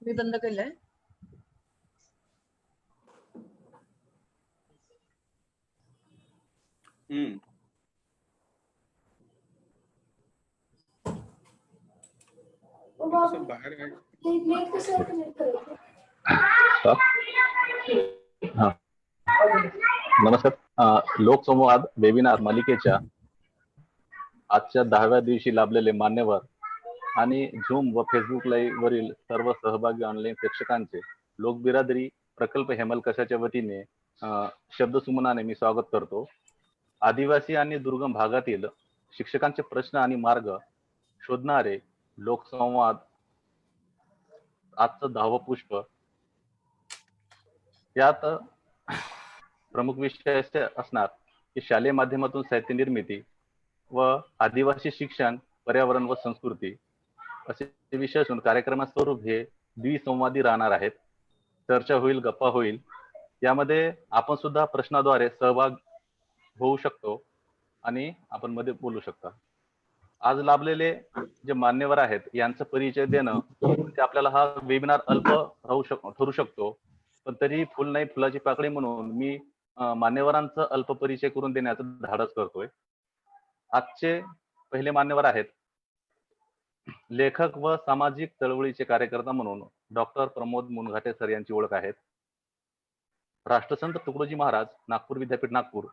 मी बंद केलंय. नमस्कार. लोकसंवाद वेबिनार मालिकेच्या आजच्या 10व्या दिवशी लाभलेले मान्यवर आणि झूम व फेसबुक लाईव्ह वरील सर्व सहभागी ऑनलाईन प्रेक्षकांचे लोकबिरादरी प्रकल्प हेमल कशाच्या वतीने शब्दसुमनाने मी स्वागत करतो. आदिवासी आणि दुर्गम भागातील शिक्षकांचे प्रश्न आणि मार्ग शोधणारे लोकसंवाद आजचं 10वं पुष्प. यात प्रमुख विषय असे असणार की शालेय माध्यमातून साहित्य निर्मिती व आदिवासी शिक्षण, पर्यावरण व संस्कृती असे विषय असून कार्यक्रमाचे स्वरूप हे द्विसंवादी राहणार आहेत. चर्चा होईल, गप्पा होईल. यामध्ये आपण सुद्धा प्रश्नाद्वारे सहभाग होऊ शकतो आणि आपण मध्ये बोलू शकता. आज लाभलेले जे मान्यवर आहेत यांचा परिचय देणं ते आपल्याला हा वेबिनार अल्प ठरू शकतो, पण तरी फुल नाही फुलाची पाकळी म्हणून मी मान्यवरांचा अल्प परिचय करून देण्याचं धाडस करतोय. आजचे पहिले मान्यवर आहेत लेखक व सामाजिक चळवळीचे कार्यकर्ता म्हणून डॉक्टर प्रमोद मुनघाटे सर यांची ओळख आहे. राष्ट्रसंत तुकडोजी महाराज नागपूर विद्यापीठ नागपूर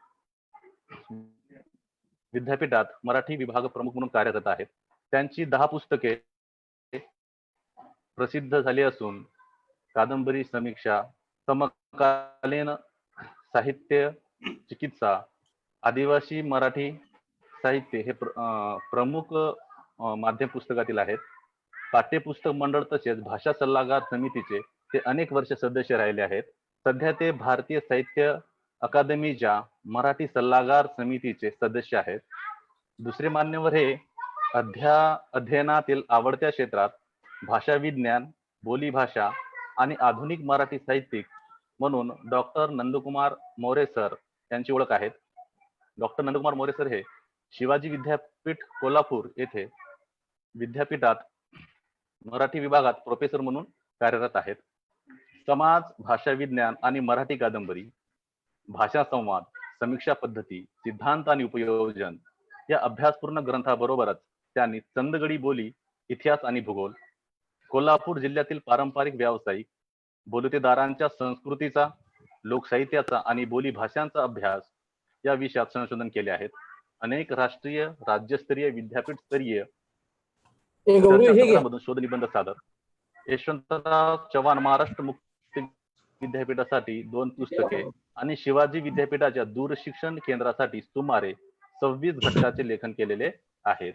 विद्यापीठात मराठी विभाग प्रमुख म्हणून कार्यरत आहेत. त्यांची 10 पुस्तके प्रसिद्ध झाली असून कादंबरी, समीक्षा, समकालीन साहित्य, चिकित्सा, आदिवासी मराठी साहित्य हे प्रमुख माध्यम पुस्तकातील आहेत. पाठ्यपुस्तक मंडळ तसेच भाषा सल्लागार समितीचे ते अनेक वर्ष सदस्य राहिले आहेत. सध्या ते भारतीय साहित्य अकादमीच्या मराठी सल्लागार समितीचे सदस्य आहेत. दुसरे मान्यवर हे अध्ययनातील आवडत्या क्षेत्रात भाषा विज्ञान, बोलीभाषा आणि आधुनिक मराठी साहित्यिक म्हणून डॉक्टर नंदकुमार मोरे सर यांची ओळख आहे. डॉक्टर नंदकुमार मोरे सर हे शिवाजी विद्यापीठ कोल्हापूर येथे विद्यापीठात मराठी विभागात प्रोफेसर म्हणून कार्यरत आहेत. समाज, भाषा विज्ञान आणि मराठी कादंबरी, भाषा संवाद, समीक्षा पद्धती, सिद्धांत आणि उपयोजन या अभ्यासपूर्ण ग्रंथाबरोबरच त्यांनी चंदगडी बोली, इतिहास आणि भूगोल, कोल्हापूर जिल्ह्यातील पारंपरिक व्यावसायिक बोलतेदारांच्या संस्कृतीचा, लोकसाहित्याचा आणि बोली भाषांचा अभ्यास या विषयात संशोधन केले आहेत. अनेक राष्ट्रीय, राज्यस्तरीय, विद्यापीठस्तरीय चर्चासत्रांमधून शोध निबंध सादर. यशवंतराव चव्हाण महाराष्ट्र मुक्त विद्यापीठासाठी 2 पुस्तके आणि शिवाजी विद्यापीठाच्या दूरशिक्षण केंद्रासाठी सुमारे 26 घटकाचे लेखन केलेले आहेत.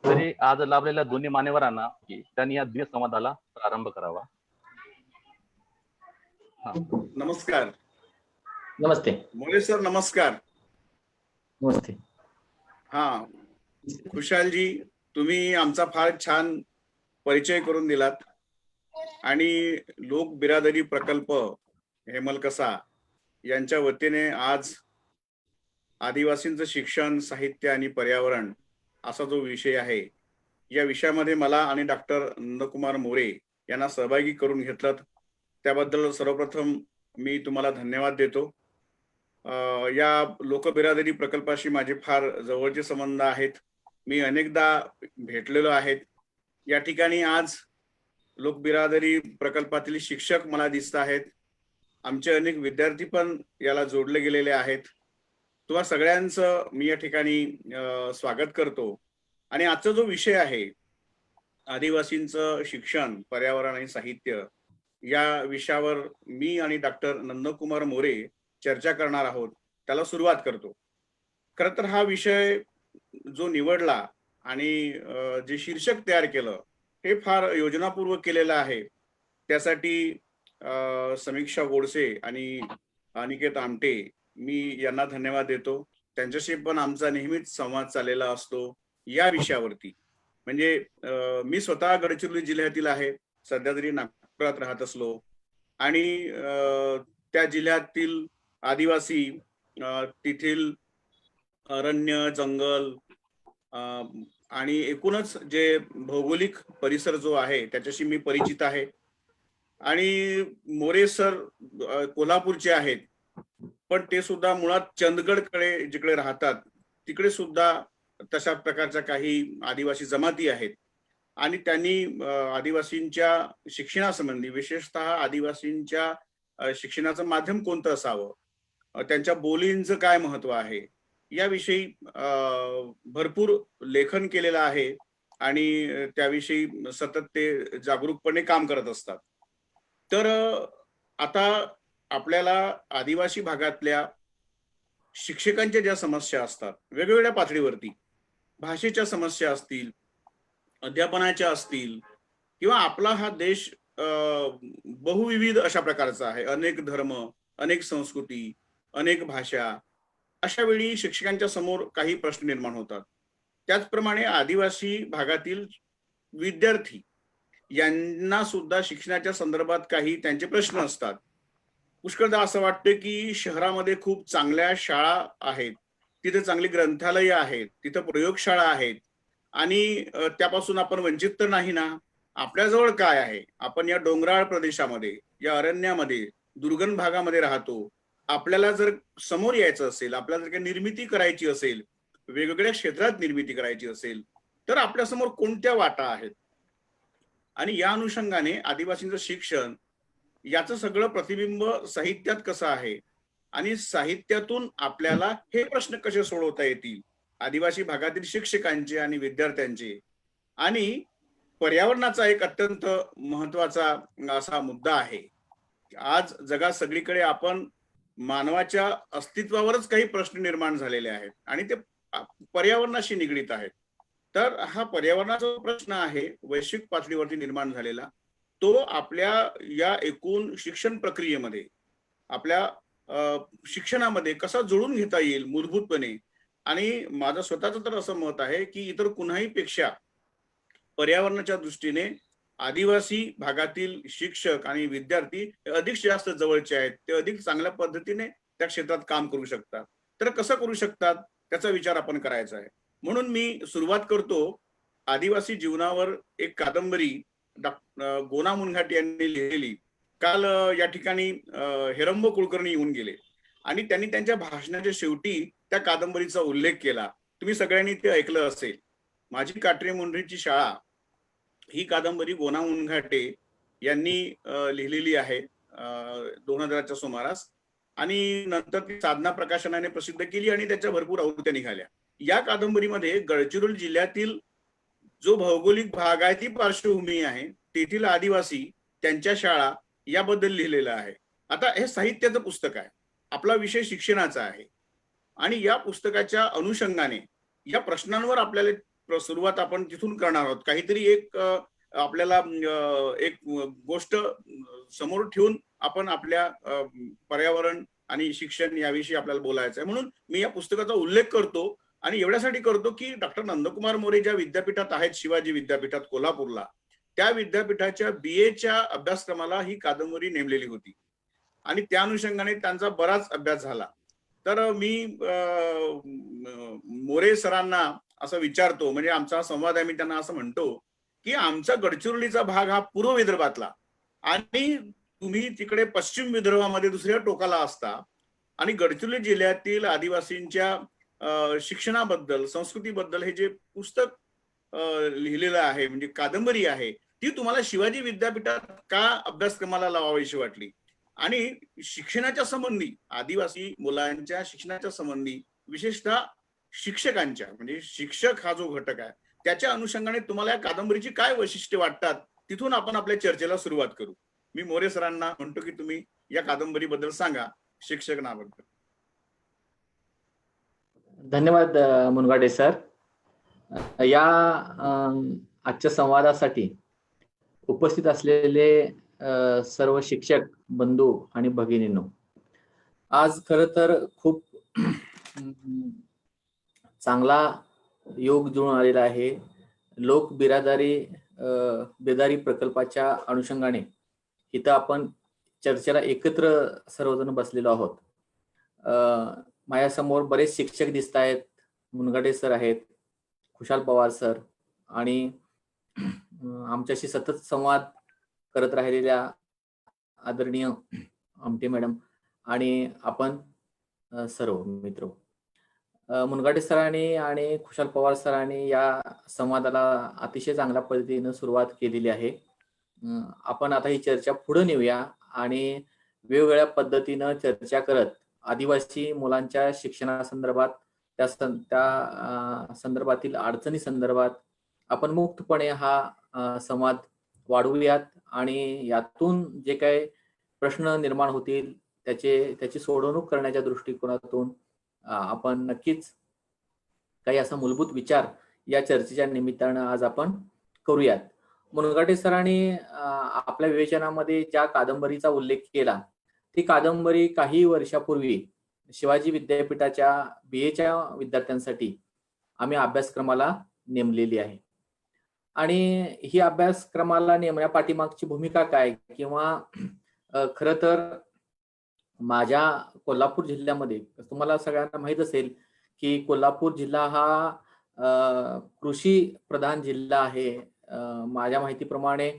तरी आज लाभलेल्या दोन्ही मान्यवरांना त्यांनी या द्विसंवादाला प्रारंभ करावा. नमस्कार. नमस्ते मोरे सर. नमस्कार. नमस्ते. हा, खुशालजी, तुम्ही आमचा फार छान परिचय करून दिलात आणि लोक बिरादरी प्रकल्प हेमल कसा यांच्या वतीने आज आदिवासींचं शिक्षण, साहित्य आणि पर्यावरण असा जो विषय आहे, या विषयामध्ये मला आणि डॉक्टर नंदकुमार मोरे यांना सहभागी करून घेतलं, त्याबद्दल सर्वप्रथम मी तुम्हाला धन्यवाद देतो. या लोकबिरादरी प्रकल्पाशी माझे फार जवळचे संबंध आहेत. मी अनेकदा भेटलेलो आहेत. या ठिकाणी आज लोकबिरादरी प्रकल्पातील शिक्षक मला दिसत आहेत. आमचे अनेक विद्यार्थी पण याला जोडले गेलेले आहेत. तुम्हा सगळ्यांचं मी या ठिकाणी स्वागत करतो. आणि आजचा जो विषय आहे आदिवासींचं शिक्षण, पर्यावरण आणि साहित्य, या विषयावर मी आणि डॉक्टर नंदकुमार मोरे चर्चा करणार आहोत. त्याला सुरुवात करतो. खरं तर हा विषय जो निवडला आणि जे शीर्षक तयार केलं हे फार योजनापूर्वक केलेलं आहे. त्यासाठी समीक्षा गोडसे आणि अनिकेत आमटे मी यांना धन्यवाद देतो. त्यांच्याशी पण आमचा नेहमीच संवाद चाललेला असतो या विषयावरती. म्हणजे मी स्वतः गडचिरोली जिल्ह्यातील आहे, सध्या तरी नागपुरात राहत असलो, आणि त्या जिल्ह्यातील आदिवासी, तेथील अरण्य, जंगल, आणि एकूणच जे भौगोलिक परिसर जो आहे त्याच्याशी मी परिचित आहे. आणि मोरे सर कोल्हापूरचे आहेत, पण ते सुद्धा मुळात चंदगडकडे जिकडे राहतात तिकडे सुद्धा तशा प्रकारच्या काही आदिवासी जमाती आहेत. आणि त्यांनी आदिवासींच्या शिक्षणासंबंधी, विशेषतः आदिवासींच्या शिक्षणाचं माध्यम कोणतं असावं, त्यांच्या बोलींचं काय महत्व आहे, याविषयी भरपूर लेखन केलेलं आहे. आणि त्याविषयी सतत ते जागरूकपणे काम करत असतात. तर आता आपल्याला आदिवासी भागातल्या शिक्षकांच्या ज्या समस्या असतात वेगवेगळ्या पातळीवरती, भाषेच्या समस्या असतील, अध्यापनाच्या असतील, किंवा आपला हा देश बहुविविध अशा प्रकारचा आहे, अनेक धर्म, अनेक संस्कृती, अनेक भाषा, अशा वेळी शिक्षकांच्या समोर काही प्रश्न निर्माण होतात. त्याचप्रमाणे आदिवासी भागातील विद्यार्थी यांना सुद्धा शिक्षणाच्या संदर्भात काही त्यांचे प्रश्न असतात. पुष्कळदा असं वाटतं की शहरामध्ये खूप चांगल्या शाळा आहेत, तिथे चांगली ग्रंथालय आहेत, तिथं प्रयोगशाळा आहेत, आणि त्यापासून आपण वंचित तर नाही ना. आपल्याजवळ काय आहे? आपण या डोंगराळ प्रदेशामध्ये, या अरण्यामध्ये, दुर्गम भागामध्ये राहतो. आपल्याला जर समोर यायचं असेल, आपल्याला जर काही निर्मिती करायची असेल, वेगवेगळ्या क्षेत्रात निर्मिती करायची असेल, तर आपल्यासमोर कोणत्या वाटा आहेत? आणि या अनुषंगाने आदिवासींचं शिक्षण याचं सगळं प्रतिबिंब साहित्यात कसं आहे, आणि साहित्यातून आपल्याला हे प्रश्न कसे सोडवता येतील आदिवासी भागातील शिक्षकांचे आणि विद्यार्थ्यांचे. आणि पर्यावरणाचा एक अत्यंत महत्वाचा असा मुद्दा आहे. आज जगात सगळीकडे आपण मानवाच्या अस्तित्वावरच काही प्रश्न निर्माण झालेले आहेत आणि ते पर्यावरणाशी निगडीत आहेत. तर हा पर्यावरणाचा जो प्रश्न आहे वैश्विक पातळीवरती निर्माण झालेला, तो आपल्या या एकूण शिक्षण प्रक्रियेमध्ये, आपल्या शिक्षणामध्ये कसा जुळून घेता येईल मूलभूतपणे. आणि माझं स्वतःचं तर असं मत आहे की इतर कुणाही पेक्षा पर्यावरणाच्या दृष्टीने आदिवासी भागातील शिक्षक आणि विद्यार्थी अधिक जास्त जवळचे आहेत, ते अधिक चांगल्या पद्धतीने त्या क्षेत्रात काम करू शकतात. तर कसं करू शकतात त्याचा विचार आपण करायचा आहे. म्हणून मी सुरुवात करतो आदिवासी जीवनावर एक कादंबरी गोना मुनघाटे यांनी लिहिलेली. काल या ठिकाणी हेरंब कुलकर्णी येऊन गेले आणि त्यांनी त्यांच्या भाषणाच्या शेवटी त्या कादंबरीचा उल्लेख केला. तुम्ही सगळ्यांनी ते ऐकलं असेल. माझी काटरे मुंडरीची शाळा ही कादंबरी गोना मुनघाटे यांनी लिहिलेली आहे 2000च्या सुमारास. आणि नंतर ती साधना प्रकाशनाने प्रसिद्ध केली आणि त्याच्या भरपूर आवृत्त्या निघाल्या. या कादंबरीमध्ये गडचिरोली जिल्ह्यातील जो भौगोलिक भाग आहे, ती पार्श्वभूमी आहे, तेथील आदिवासी, त्यांच्या शाळा याबद्दल लिहिलेलं आहे. आता हे साहित्याचं पुस्तक आहे, आपला विषय शिक्षणाचा आहे, आणि या पुस्तकाच्या अनुषंगाने या प्रश्नांवर आपल्याला सुरुवात आपण तिथून करणार आहोत. काहीतरी एक आपल्याला एक गोष्ट समोर ठेवून आपण आपल्या पर्यावरण आणि शिक्षण याविषयी आपल्याला बोलायचं आहे. म्हणून मी या पुस्तकाचा उल्लेख करतो आणि एवढ्यासाठी करतो की डॉक्टर नंदकुमार मोरे ज्या विद्यापीठात आहेत, शिवाजी विद्यापीठात कोल्हापूरला, त्या विद्यापीठाच्या BA अभ्यासक्रमाला ही कादंबरी नेमलेली होती आणि त्या अनुषंगाने त्यांचा बराच अभ्यास झाला. तर मी मोरे सरांना असं विचारतो, म्हणजे आमचा संवाद आहे, मी त्यांना असं म्हणतो की आमचा गडचिरोलीचा भाग हा पूर्व विदर्भातला आणि तुम्ही तिकडे पश्चिम विदर्भामध्ये दुसऱ्या टोकाला असता, आणि गडचिरोली जिल्ह्यातील आदिवासींच्या शिक्षणाबद्दल, संस्कृतीबद्दल हे जे पुस्तक लिहिलेलं आहे, म्हणजे कादंबरी आहे, ती तुम्हाला शिवाजी विद्यापीठात का अभ्यासक्रमाला लावावीशी वाटली. आणि शिक्षणाच्या संबंधी, आदिवासी मुलांच्या शिक्षणाच्या संबंधी, विशेषतः शिक्षकांच्या, म्हणजे शिक्षक हा जो घटक आहे त्याच्या अनुषंगाने तुम्हाला या कादंबरीची काय वैशिष्ट्ये वाटतात, तिथून आपण आपल्या चर्चेला सुरुवात करू. मी मोरे सरांना म्हणतो की तुम्ही या कादंबरीबद्दल सांगा, शिक्षणाबद्दल. धन्यवाद मुनघाटे सर. या आजच्या संवादासाठी उपस्थित असलेले सर्व शिक्षक बंधू आणि भगिनींनो, आज खर तर खूप चांगला योग जुळून आलेला आहे. लोक बेदारी प्रकल्पाच्या अनुषंगाने इथं आपण चर्चेला एकत्र सर्वजण बसलेलो आहोत. माझ्यासमोर बरेच शिक्षक दिसत आहेत. मुनघाटे सर आहेत, खुशाल पवार सर आणि आमच्याशी सतत संवाद करत राहिलेल्या आदरणीय आमटे मॅडम आणि आपण सर्व मित्र. मुनघाटे सरांनी आणि खुशाल पवार सरांनी या संवादाला अतिशय चांगल्या पद्धतीनं सुरुवात केलेली आहे. आपण आता ही चर्चा पुढे नेऊया आणि वेगवेगळ्या पद्धतीनं चर्चा करत आदिवासी मुलांच्या शिक्षणासंदर्भात त्या संदर्भातील अडचणी संदर्भात आपण मुक्तपणे हा संवाद वाढवूयात आणि यातून जे काही प्रश्न निर्माण होतील त्याची सोडवणूक करण्याच्या दृष्टिकोनातून आपण नक्कीच काही असा मूलभूत विचार या चर्चेच्या निमित्तानं आज आपण करूयात. मुनघाटे सरांनी आपल्या विवेचनामध्ये ज्या कादंबरीचा उल्लेख केला ती कादंबरी काही वर्षापूर्वी शिवाजी विद्यापीठाच्या BA विद्यार्थ्यांसाठी आम्ही अभ्यासक्रमाला नेमलेली आहे. आणि ही अभ्यासक्रमाला नेमण्या पाठीमागची भूमिका काय किंवा खरं तर माझ्या कोल्हापूर जिल्ह्यामध्ये तुम्हाला सगळ्यांना माहित असेल की कोल्हापूर जिल्हा हा कृषी प्रधान जिल्हा आहे. माझ्या माहितीप्रमाणे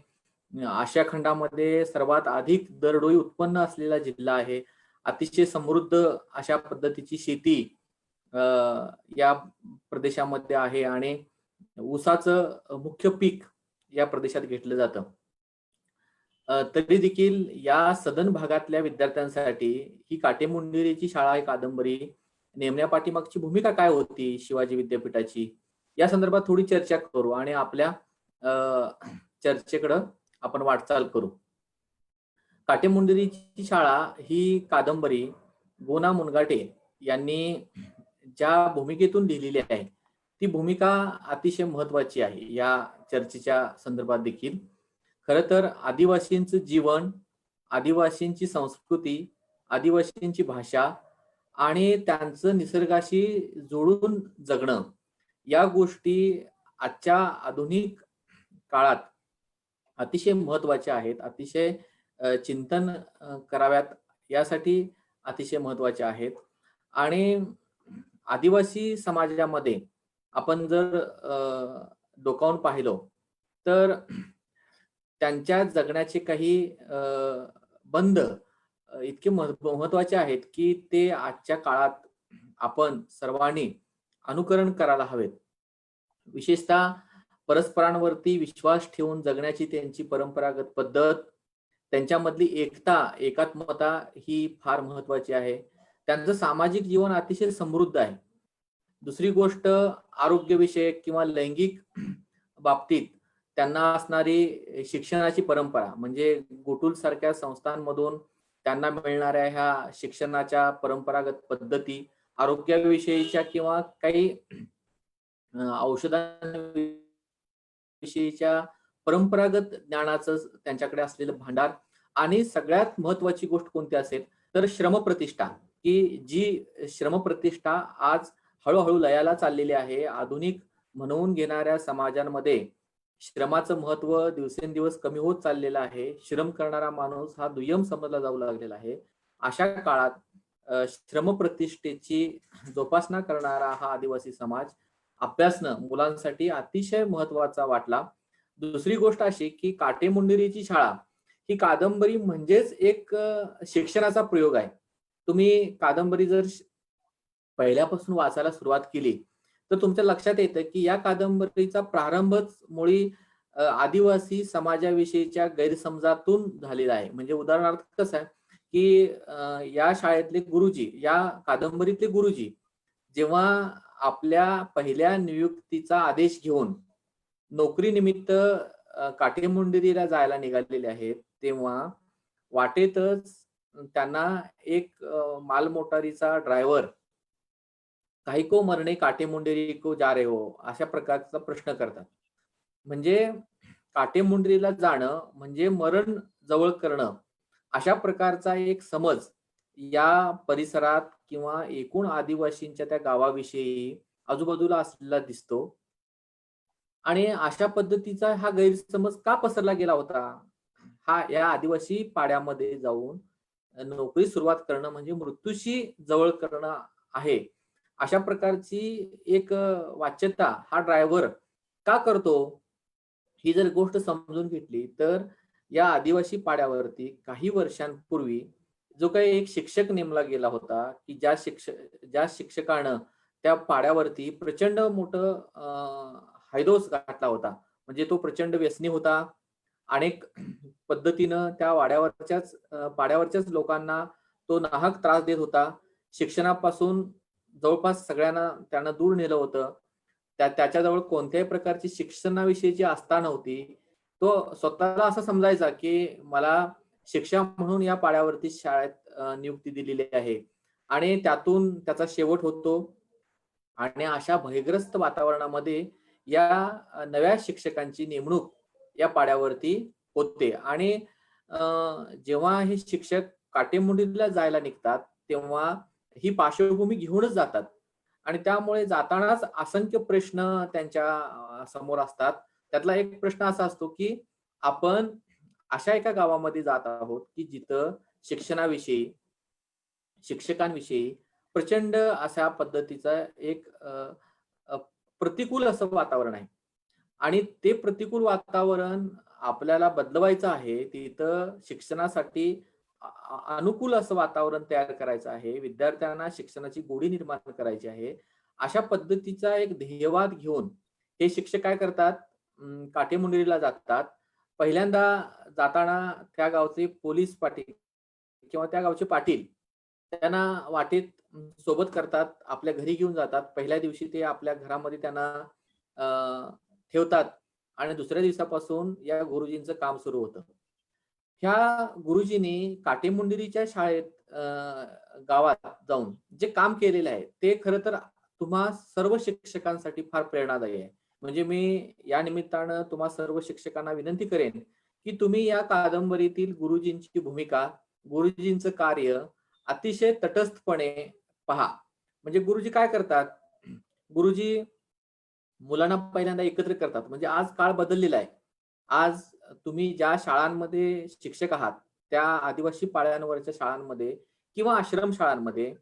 आशिया खंडामध्ये सर्वात अधिक दरडोई उत्पन्न असलेला जिल्हा आहे. अतिशय समृद्ध अशा पद्धतीची शेती या प्रदेशामध्ये आहे आणि ऊसाचं मुख्य पीक या प्रदेशात घेतलं जातं. तरी देखील या सदन भागातल्या विद्यार्थ्यांसाठी ही काटेमुंडेरीची शाळा ही कादंबरी नेमण्या पाठीमागची भूमिका काय होती शिवाजी विद्यापीठाची या संदर्भात थोडी चर्चा करू आणि आपल्या चर्चेकडं आपण वाटचाल करू. काटेमुंडेरीची शाळा ही कादंबरी गोना मुनघाटे यांनी ज्या भूमिकेतून लिहिलेली आहे ती भूमिका अतिशय महत्वाची आहे या चर्चेच्या संदर्भात देखील. खरं तर आदिवासींचं जीवन, आदिवासींची संस्कृती, आदिवासींची भाषा आणि त्यांचं निसर्गाशी जोडून जगणं या गोष्टी आजच्या आधुनिक काळात अतिशय महत्वाच्या आहेत. अतिशय चिंतन कराव्यात यासाठी अतिशय महत्वाचे आहेत. आणि आदिवासी समाजामध्ये आपण जर डोकावून पाहिलं तर त्यांच्या जगण्याचे काही बंध इतके महत्वाचे आहेत की ते आजच्या काळात आपण सर्वांनी अनुकरण करायला हवेत. विशेषतः परस्परांवरती विश्वास ठेवून जगण्याची त्यांची परंपरागत पद्धत, त्यांच्यामधली एकता, एकात्मता ही फार महत्वाची आहे. त्यांचं सामाजिक जीवन अतिशय समृद्ध आहे. दुसरी गोष्ट आरोग्यविषयक किंवा लैंगिक बाबतीत त्यांना असणारी शिक्षणाची परंपरा म्हणजे गुटुल सारख्या संस्थांमधून त्यांना मिळणाऱ्या ह्या शिक्षणाच्या परंपरागत पद्धती, आरोग्याविषयीच्या किंवा काही औषधांविषयीच्या परंपरागत ज्ञानाचं त्यांच्याकडे असलेलं भांडार आणि सगळ्यात महत्वाची गोष्ट कोणती असेल तर श्रमप्रतिष्ठा, की जी श्रमप्रतिष्ठा आज हळूहळू लयाला चाललेली आहे. आधुनिक म्हणवून घेणाऱ्या समाजांमध्ये श्रमाचं महत्व दिवसेंदिवस कमी होत चाललेलं आहे. श्रम करणारा माणूस हा दुय्यम समजला जाऊ लागलेला आहे. अशा काळात श्रमप्रतिष्ठेची जोपासना करणारा हा आदिवासी समाज अभ्यासनं मुलांसाठी अतिशय महत्वाचा वाटला. दुसरी गोष्ट अशी की काटेमुंडेरीची शाळा ही कादंबरी म्हणजेच एक शिक्षणाचा प्रयोग आहे. तुम्ही कादंबरी जर पहिल्यापासून वाचायला सुरुवात केली तर तुमच्या लक्षात येतं की या कादंबरीचा प्रारंभच मुळी आदिवासी समाजाविषयीच्या गैरसमजातून झालेला आहे. म्हणजे उदाहरणार्थ कसं आहे की या शाळेतले गुरुजी, या कादंबरीतले गुरुजी जेव्हा आपल्या पहिल्या नियुक्तीचा आदेश घेऊन नोकरीनिमित्त काटेमुंडेरीला जायला निघालेले आहेत तेव्हा वाटेतच त्यांना एक मालमोटारीचा ड्रायव्हर काही को मरणे काटेमुंडेरी को जा रहे हो अशा प्रकारचा प्रश्न करतात. म्हणजे काटेमुंडेरीला जाणं म्हणजे मरण जवळ करणं अशा प्रकारचा एक समज या परिसरात किंवा एकूण आदिवासींच्या त्या गावाविषयी आजूबाजूला असलेला दिसतो. आणि अशा पद्धतीचा हा गैरसमज का पसरला गेला होता? हा या आदिवासी पाड्यामध्ये जाऊन नोकरी सुरुवात करणं म्हणजे मृत्यूशी जवळ करणं आहे अशा प्रकारची एक वाच्यता हा ड्रायव्हर का करतो, ही जर गोष्ट समजून घेतली तर या आदिवासी पाड्यावरती काही वर्षांपूर्वी जो काही एक शिक्षक नेमला गेला होता, की ज्या शिक्षकानं त्या पाड्यावरती प्रचंड मोठं हैदोस घातला होता. म्हणजे तो प्रचंड व्यसनी होता. अनेक पद्धतीनं त्या पाड्यावरच्याच लोकांना तो नाहक त्रास देत होता. शिक्षणापासून जवळपास सगळ्यांना त्यानं दूर नेलं होतं. त्याच्याजवळ कोणत्याही प्रकारची शिक्षणाविषयीची आस्था नव्हती. तो स्वतःला असं समजायचा, की मला शिक्षा म्हणून या पाड्यावरती शाळेत नियुक्ती दिलेली आहे आणि त्यातून त्याचा शेवट होतो आणि अशा भयग्रस्त वातावरणामध्ये या नव्या शिक्षकांची नेमणूक या पाड्यावरती होते आणि जेव्हा हे शिक्षक काटेमुंडीला जायला निघतात, तेव्हा ही पार्श्वभूमी घेऊनच जातात आणि त्यामुळे जातानाच असंख्य प्रश्न त्यांच्या समोर असतात. त्यातला एक प्रश्न असा असतो, की आपण अशा एका गावामध्ये जात आहोत, की जिथं शिक्षणाविषयी, शिक्षकांविषयी प्रचंड अशा पद्धतीचा एक अ, प्रतिकूल असं वातावरण आहे आणि ते प्रतिकूल वातावरण आपल्याला बदलवायचं आहे. तिथं शिक्षणासाठी अनुकूल असं वातावरण तयार करायचं आहे. विद्यार्थ्यांना शिक्षणाची गोडी निर्माण करायची आहे. अशा पद्धतीचा एक ध्येयवाद घेऊन हे शिक्षक काय करतात, काठेमुंडेरीला जातात. पहिल्यांदा जाताना त्या गावचे पोलीस पाटील किंवा त्या गावचे पाटील त्यांना वाटेत सोबत करतात, आपल्या घरी घेऊन जातात. पहिल्या दिवशी ते आपल्या घरामध्ये त्यांना ठेवतात आणि दुसऱ्या दिवसापासून या गुरुजींचं काम सुरू होतं. ह्या गुरुजींनी काटेमुंडेरीच्या शाळेत गावात जाऊन जे काम केलेलं आहे, ते खरं तर तुम्हा सर्व शिक्षकांसाठी फार प्रेरणादायी आहे. म्हणजे मी या निमित्तानं तुम्हा सर्व शिक्षकांना विनंती करेन, की तुम्ही या कादंबरीतील गुरुजींची भूमिका, गुरुजींचं कार्य अतिशय तटस्थपणे पहा. म्हणजे गुरुजी काय करतात? गुरुजी मुलांना पहिल्यांदा एकत्र करतात. म्हणजे आज काळ बदललेला आहे. आज तुम्ही ज्या शाळांमध्ये शिक्षक आहात, त्या आदिवासी पाड्यांवरच्या शाळांमध्ये किंवा आश्रम शाळांमध्ये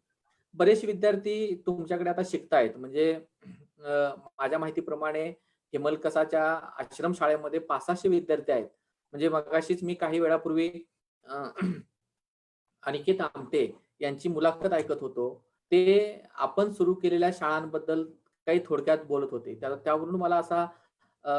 बरेचसे विद्यार्थी तुमच्याकडे आता शिकतायत. म्हणजे माझ्या माहितीप्रमाणे हेमलकसाच्या आश्रम शाळेमध्ये 500-600 विद्यार्थी आहेत. म्हणजे मगाशीच मी काही वेळापूर्वी अ, अनिकेत आमटे यांची मुलाखत ऐकत होतो. ते आपण सुरू केलेल्या शाळांबद्दल काही थोडक्यात बोलत होते. त्यावरून मला असा अ,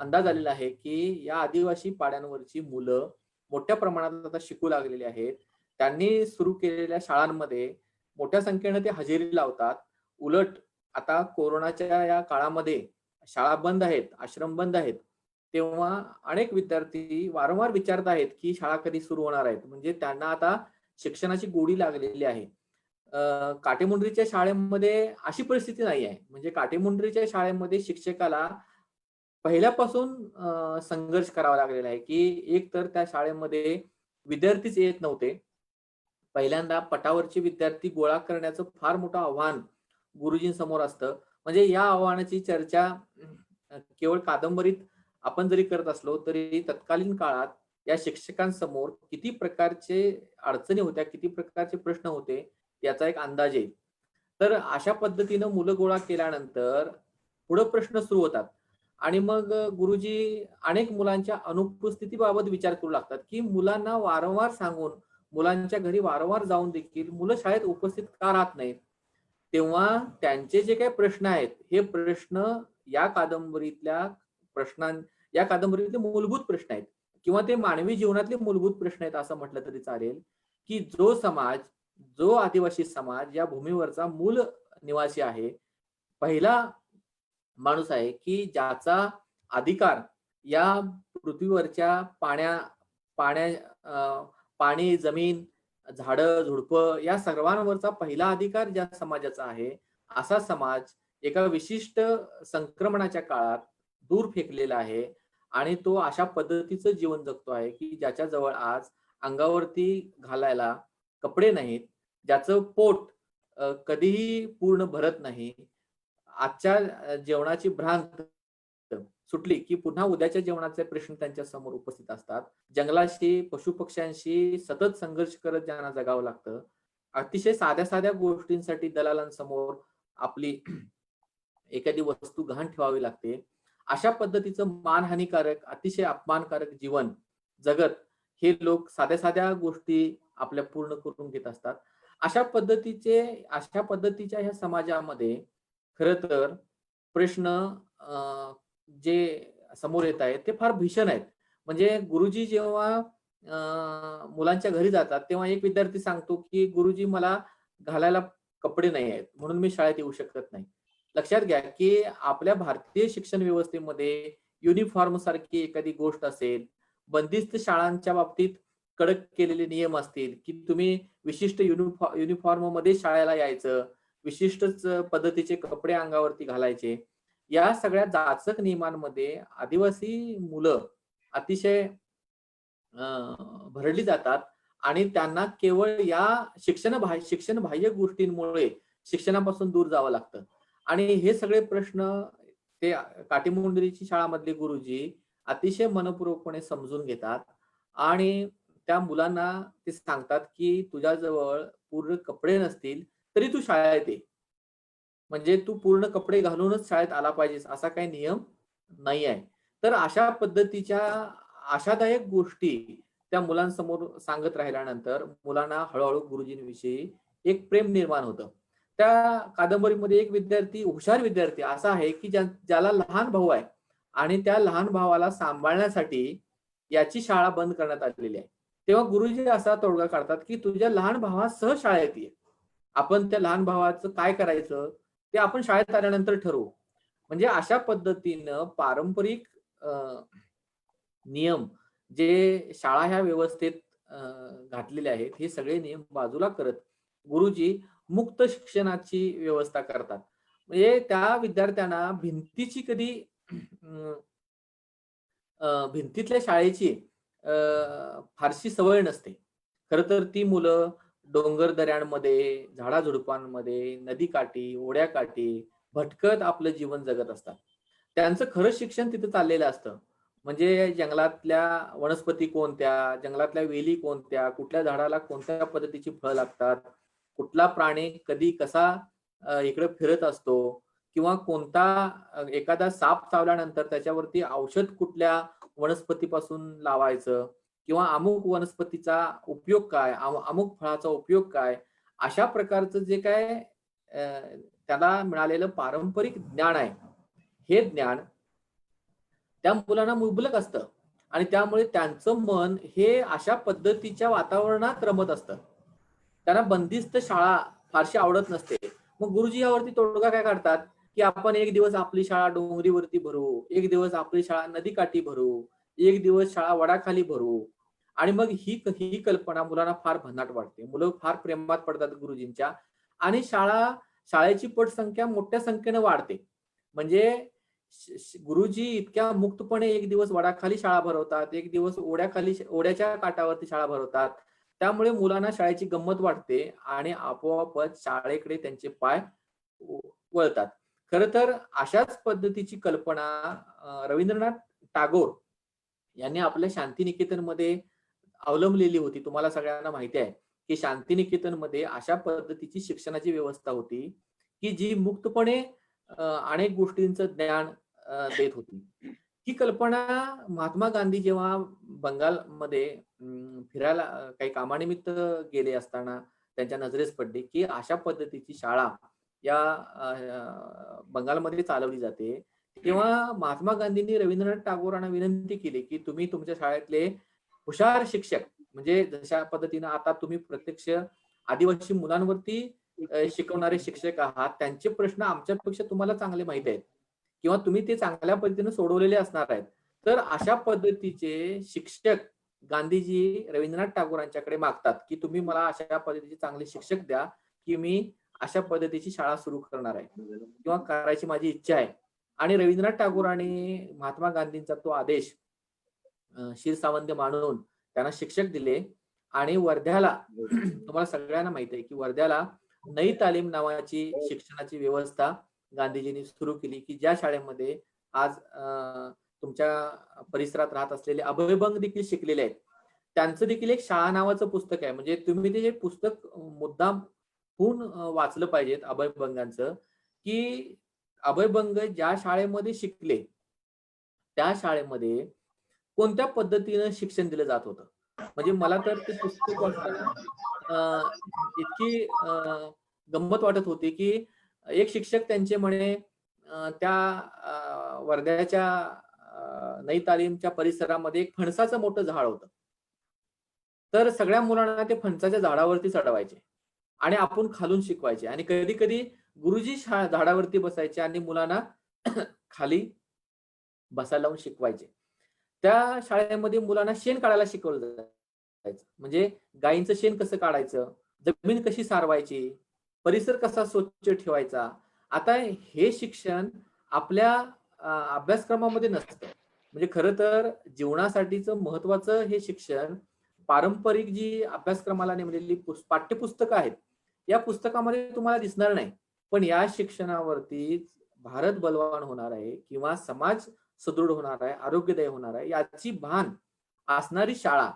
अंदाज आलेला आहे, की या आदिवासी पाड्यांवरची मुलं मोठ्या प्रमाणात आता शिकू लागलेली आहेत. त्यांनी सुरू केलेल्या शाळांमध्ये मोठ्या संख्येने ते हजेरी लावतात. उलट आता कोरोनाच्या या काळामध्ये शाळा बंद आहेत, आश्रम बंद आहेत. तेव्हा अनेक विद्यार्थी वारंवार विचारत आहेत, की शाळा कधी सुरू होणार आहेत. म्हणजे त्यांना आता शिक्षणाची गोडी लागलेली आहे. काटेमुंडरीच्या शाळेमध्ये अशी परिस्थिती नाही आहे. म्हणजे काटेमुंडरीच्या शाळेमध्ये शिक्षकाला पहिल्यापासून संघर्ष करावा लागलेला आहे, की एक तर त्या शाळेमध्ये विद्यार्थीच येत नव्हते. पहिल्यांदा पटावरचे विद्यार्थी गोळा करण्याचं फार मोठं आव्हान गुरुजींसमोर असतं. म्हणजे या आव्हानाची चर्चा केवळ कादंबरीत आपण जरी करत असलो, तरी तत्कालीन काळात या शिक्षकांसमोर किती प्रकारचे अडचणी होत्या, किती प्रकारचे प्रश्न होते, याचा एक अंदाज येईल. तर अशा पद्धतीनं मुलं गोळा केल्यानंतर पुढं प्रश्न सुरू होतात आणि मग गुरुजी अनेक मुलांच्या अनुपस्थितीबाबत विचार करू लागतात, की मुलांना वारंवार सांगून, मुलांच्या घरी वारंवार जाऊन देखील मुलं शाळेत उपस्थित का राहत नाहीत? तेव्हा त्यांचे जे काही प्रश्न आहेत, हे प्रश्न या कादंबरीतल्या प्रश्नां या कादंबरीतले मूलभूत प्रश्न आहेत किंवा ते मानवी जीवनातले मूलभूत प्रश्न आहेत असं म्हटलं तरी चालेल, की जो आदिवासी समाज या भूमीवरचा मूल निवासी आहे, पहिला माणूस आहे, की ज्याचा अधिकार या पृथ्वीवरच्या पाण्या पाणी, जमीन, झाडं, झुडपं या सर्वांवरचा पहिला अधिकार ज्या समाजाचा आहे, असा समाज एका विशिष्ट संक्रमणाच्या काळात दूर फेकलेला आहे आणि तो अशा पद्धतीचं जीवन जगतो आहे, की ज्याच्याजवळ आज अंगावरती घालायला कपडे नाहीत, ज्याचं पोट कधीही पूर्ण भरत नाही. आजच्या जेवणाची भ्रांत सुटली, की पुन्हा उद्याच्या जेवणाचे प्रश्न त्यांच्या समोर उपस्थित असतात. जंगलाशी, पशुपक्ष्यांशी सतत संघर्ष करत ज्यांना जगावं लागतं. अतिशय साध्या-साध्या गोष्टींसाठी दलालांसमोर आपली एखादी वस्तू गहाण ठेवावी लागते. अशा पद्धतीचं मानहानिकारक, अतिशय अपमानकारक जीवन जगत हे लोक साध्या साध्या गोष्टी आपल्या पूर्ण करून घेत असतात. अशा पद्धतीच्या ह्या समाजामध्ये खरं तर प्रश्न जे समोर येत आहेत ते फार भीषण आहेत. म्हणजे गुरुजी जेव्हा मुलांच्या घरी जातात, तेव्हा एक विद्यार्थी सांगतो, की "गुरुजी मला घालायला कपडे नाही आहेत, म्हणून मी शाळेत येऊ शकत नाही." लक्षात घ्या, की आपल्या भारतीय शिक्षण व्यवस्थेमध्ये युनिफॉर्म सारखी एखादी गोष्ट असेल, बंदिस्त शाळांच्या बाबतीत कडक केलेले नियम असतील, की तुम्ही विशिष्ट युनिफॉर्ममध्ये शाळेला यायचं, विशिष्टच पद्धतीचे कपडे अंगावरती घालायचे. या सगळ्या जाचक नियमांमध्ये आदिवासी मुलं अतिशय भरडली जातात आणि त्यांना केवळ या शिक्षणबाह्य गोष्टींमुळे शिक्षणापासून दूर जावं लागतं. आणि हे सगळे प्रश्न ते काटीमुंडरीची शाळामधले गुरुजी अतिशय मनपूर्वकपणे समजून घेतात आणि त्या मुलांना ते सांगतात, की तुझ्याजवळ पूर्ण कपडे नसतील तरी तू शाळेत ये. म्हणजे तू पूर्ण कपडे घालूनच शाळेत आला पाहिजेस असा काही नियम नाही आहे. तर अशा पद्धतीच्या आशादायक गोष्टी त्या मुलांसमोर सांगत राहिल्यानंतर मुलांना हळूहळू गुरुजींविषयी एक प्रेम निर्माण होतं. त्या कादंबरीमध्ये एक विद्यार्थी, हुशार विद्यार्थी असा आहे, की ज्याला लहान भाऊ आहे आणि त्या लहान भावाला सांभाळण्यासाठी याची शाळा बंद करण्यात आलेली आहे. तेव्हा गुरुजी असा तोडगा काढतात, की तुझ्या लहान भावासह शाळेत ये. आपण त्या लहान भावाचं काय करायचं ते आपण शाळेत आल्यानंतर ठरवू. म्हणजे अशा पद्धतीनं पारंपरिक नियम जे शाळा ह्या व्यवस्थेत घातलेले आहेत, हे सगळे नियम बाजूला करत गुरुजी मुक्त शिक्षणाची व्यवस्था करतात. म्हणजे त्या विद्यार्थ्यांना भिंतीची कधी अ, भिंतीतल्या शाळेची फारशी सवय नसते. खरं तर ती मुलं डोंगर दऱ्यांमध्ये, झाडाझुडपांमध्ये, नदीकाठी, ओढ्याकाठी भटकत आपलं जीवन जगत असतात. त्यांचं खरं शिक्षण तिथं चाललेलं असतं. म्हणजे जंगलातल्या वनस्पती कोणत्या, जंगलातल्या वेली कोणत्या, कुठल्या झाडाला कोणत्या पद्धतीची फळं लागतात, कुठला प्राणी कधी कसा इकडे फिरत असतो किंवा कोणता एखादा साप चावल्यानंतर त्याच्यावरती औषध कुठल्या वनस्पतीपासून लावायचं किंवा अमुक वनस्पतीचा उपयोग काय, अमुक फळाचा उपयोग काय, अशा प्रकारचं जे काय त्याला मिळालेलं पारंपरिक ज्ञान आहे, हे ज्ञान त्या मुलांना मुबलक असतं आणि त्यामुळे त्यांचं मन हे अशा पद्धतीच्या वातावरणात रमत असतं. त्यांना बंदिस्त शाळा फारशी आवडत नसते. मग गुरुजी यावरती तोडगा काय काढतात, की आपण एक दिवस आपली शाळा डोंगरीवरती भरू, एक दिवस आपली शाळा नदीकाठी भरू, एक दिवस शाळा वडाखाली भरू आणि मग ही कल्पना मुलांना फार भन्नाट वाटते. मुलं फार प्रेमात पडतात गुरुजींच्या आणि शाळेची पटसंख्या मोठ्या संख्येने वाढते. म्हणजे गुरुजी इतक्या मुक्तपणे एक दिवस वडाखाली शाळा भरवतात, एक दिवस ओढ्याच्या काठावरती शाळा भरवतात. त्यामुळे मुलांना शाळेची गंमत वाटते आणि आपोआपच शाळेकडे त्यांचे पाय वळतात. खरं तर अशाच पद्धतीची कल्पना रवींद्रनाथ टागोर यांनी आपल्या शांतिनिकेतनमध्ये अवलंबलेली होती. तुम्हाला सगळ्यांना माहिती आहे, की शांतिनिकेतनमध्ये अशा पद्धतीची शिक्षणाची व्यवस्था होती, की जी मुक्तपणे अनेक गोष्टींचं ज्ञान देत होती. ही कल्पना महात्मा गांधी जेव्हा बंगालमध्ये फिरायला काही कामानिमित्त गेले असताना त्यांच्या नजरेस पडली, की अशा पद्धतीची शाळा या बंगालमध्ये चालवली जाते. तेव्हा महात्मा गांधींनी रवींद्रनाथ टागोरांना विनंती केली, की तुम्ही तुमच्या शाळेतले हुशार शिक्षक म्हणजे जशा पद्धतीनं आता तुम्ही प्रत्यक्ष आदिवासी मुलांवरती शिकवणारे शिक्षक आहात, त्यांचे प्रश्न आमच्यापेक्षा तुम्हाला चांगले माहिती आहेत किंवा तुम्ही ते चांगल्या पद्धतीने सोडवलेले असणार आहेत. तर अशा पद्धतीचे शिक्षक गांधीजी रवींद्रनाथ टागोरांच्याकडे मागतात, की तुम्ही मला अशा पद्धतीचे चांगले शिक्षक द्या, की मी अशा पद्धतीची शाळा सुरू करणार आहे किंवा करायची माझी इच्छा आहे. आणि रवींद्रनाथ टागोरांनी महात्मा गांधींचा तो आदेश शिरसावंत मानून त्यांना शिक्षक दिले आणि वर्ध्याला तुम्हाला सगळ्यांना माहिती आहे, की वर्ध्याला नई तालीम नावाची शिक्षणाची व्यवस्था गांधीजींनी सुरू केली, की ज्या शाळेमध्ये आज तुमच्या परिसरात राहत असलेले अभयभंग देखील शिकलेले आहेत. त्यांचं देखील एक शाळा नावाचं पुस्तक आहे. म्हणजे तुम्ही ते पुस्तक मुद्दाम वाचलं पाहिजेत अभयभंगांचं. की अभयभंग ज्या शाळेमध्ये शिकले त्या शाळेमध्ये कोणत्या पद्धतीनं शिक्षण दिलं जात होतं. म्हणजे मला तर ते पुस्तक वाचताना अ, इतकी गंमत वाटत होती, की एक शिक्षक त्यांचे म्हणे त्या वर्ध्याच्या नई तालीमच्या परिसरामध्ये एक फणसाचं मोठं झाड होतं. तर सगळ्या मुलांना ते फणसाच्या झाडावरती चढवायचे आणि आपण खालून शिकवायचे आणि कधी-कधी गुरुजी झाडावरती बसायचे आणि मुलांना खाली बसायला लावून शिकवायचे. त्या शाळेमध्ये मुलांना शेण काढायला शिकवलं जायचं. म्हणजे गायींचं शेण कसं काढायचं, जमीन कशी सारवायची, परिसर कसा स्वच्छ ठेवायचा. आता हे शिक्षण आपल्या अभ्यासक्रमामध्ये नसतं. म्हणजे खरं तर जीवनासाठीचं महत्त्वाचं हे शिक्षण पारंपरिक जी अभ्यासक्रमाला नेमलेली पाठ्यपुस्तकं आहेत, या पुस्तकामध्ये तुम्हाला दिसणार नाही. पण या शिक्षणावरती भारत बलवान होणार आहे किंवा समाज सुदृढ होणार आहे, आरोग्यदायी होणार आहे, याची भान असणारी शाळा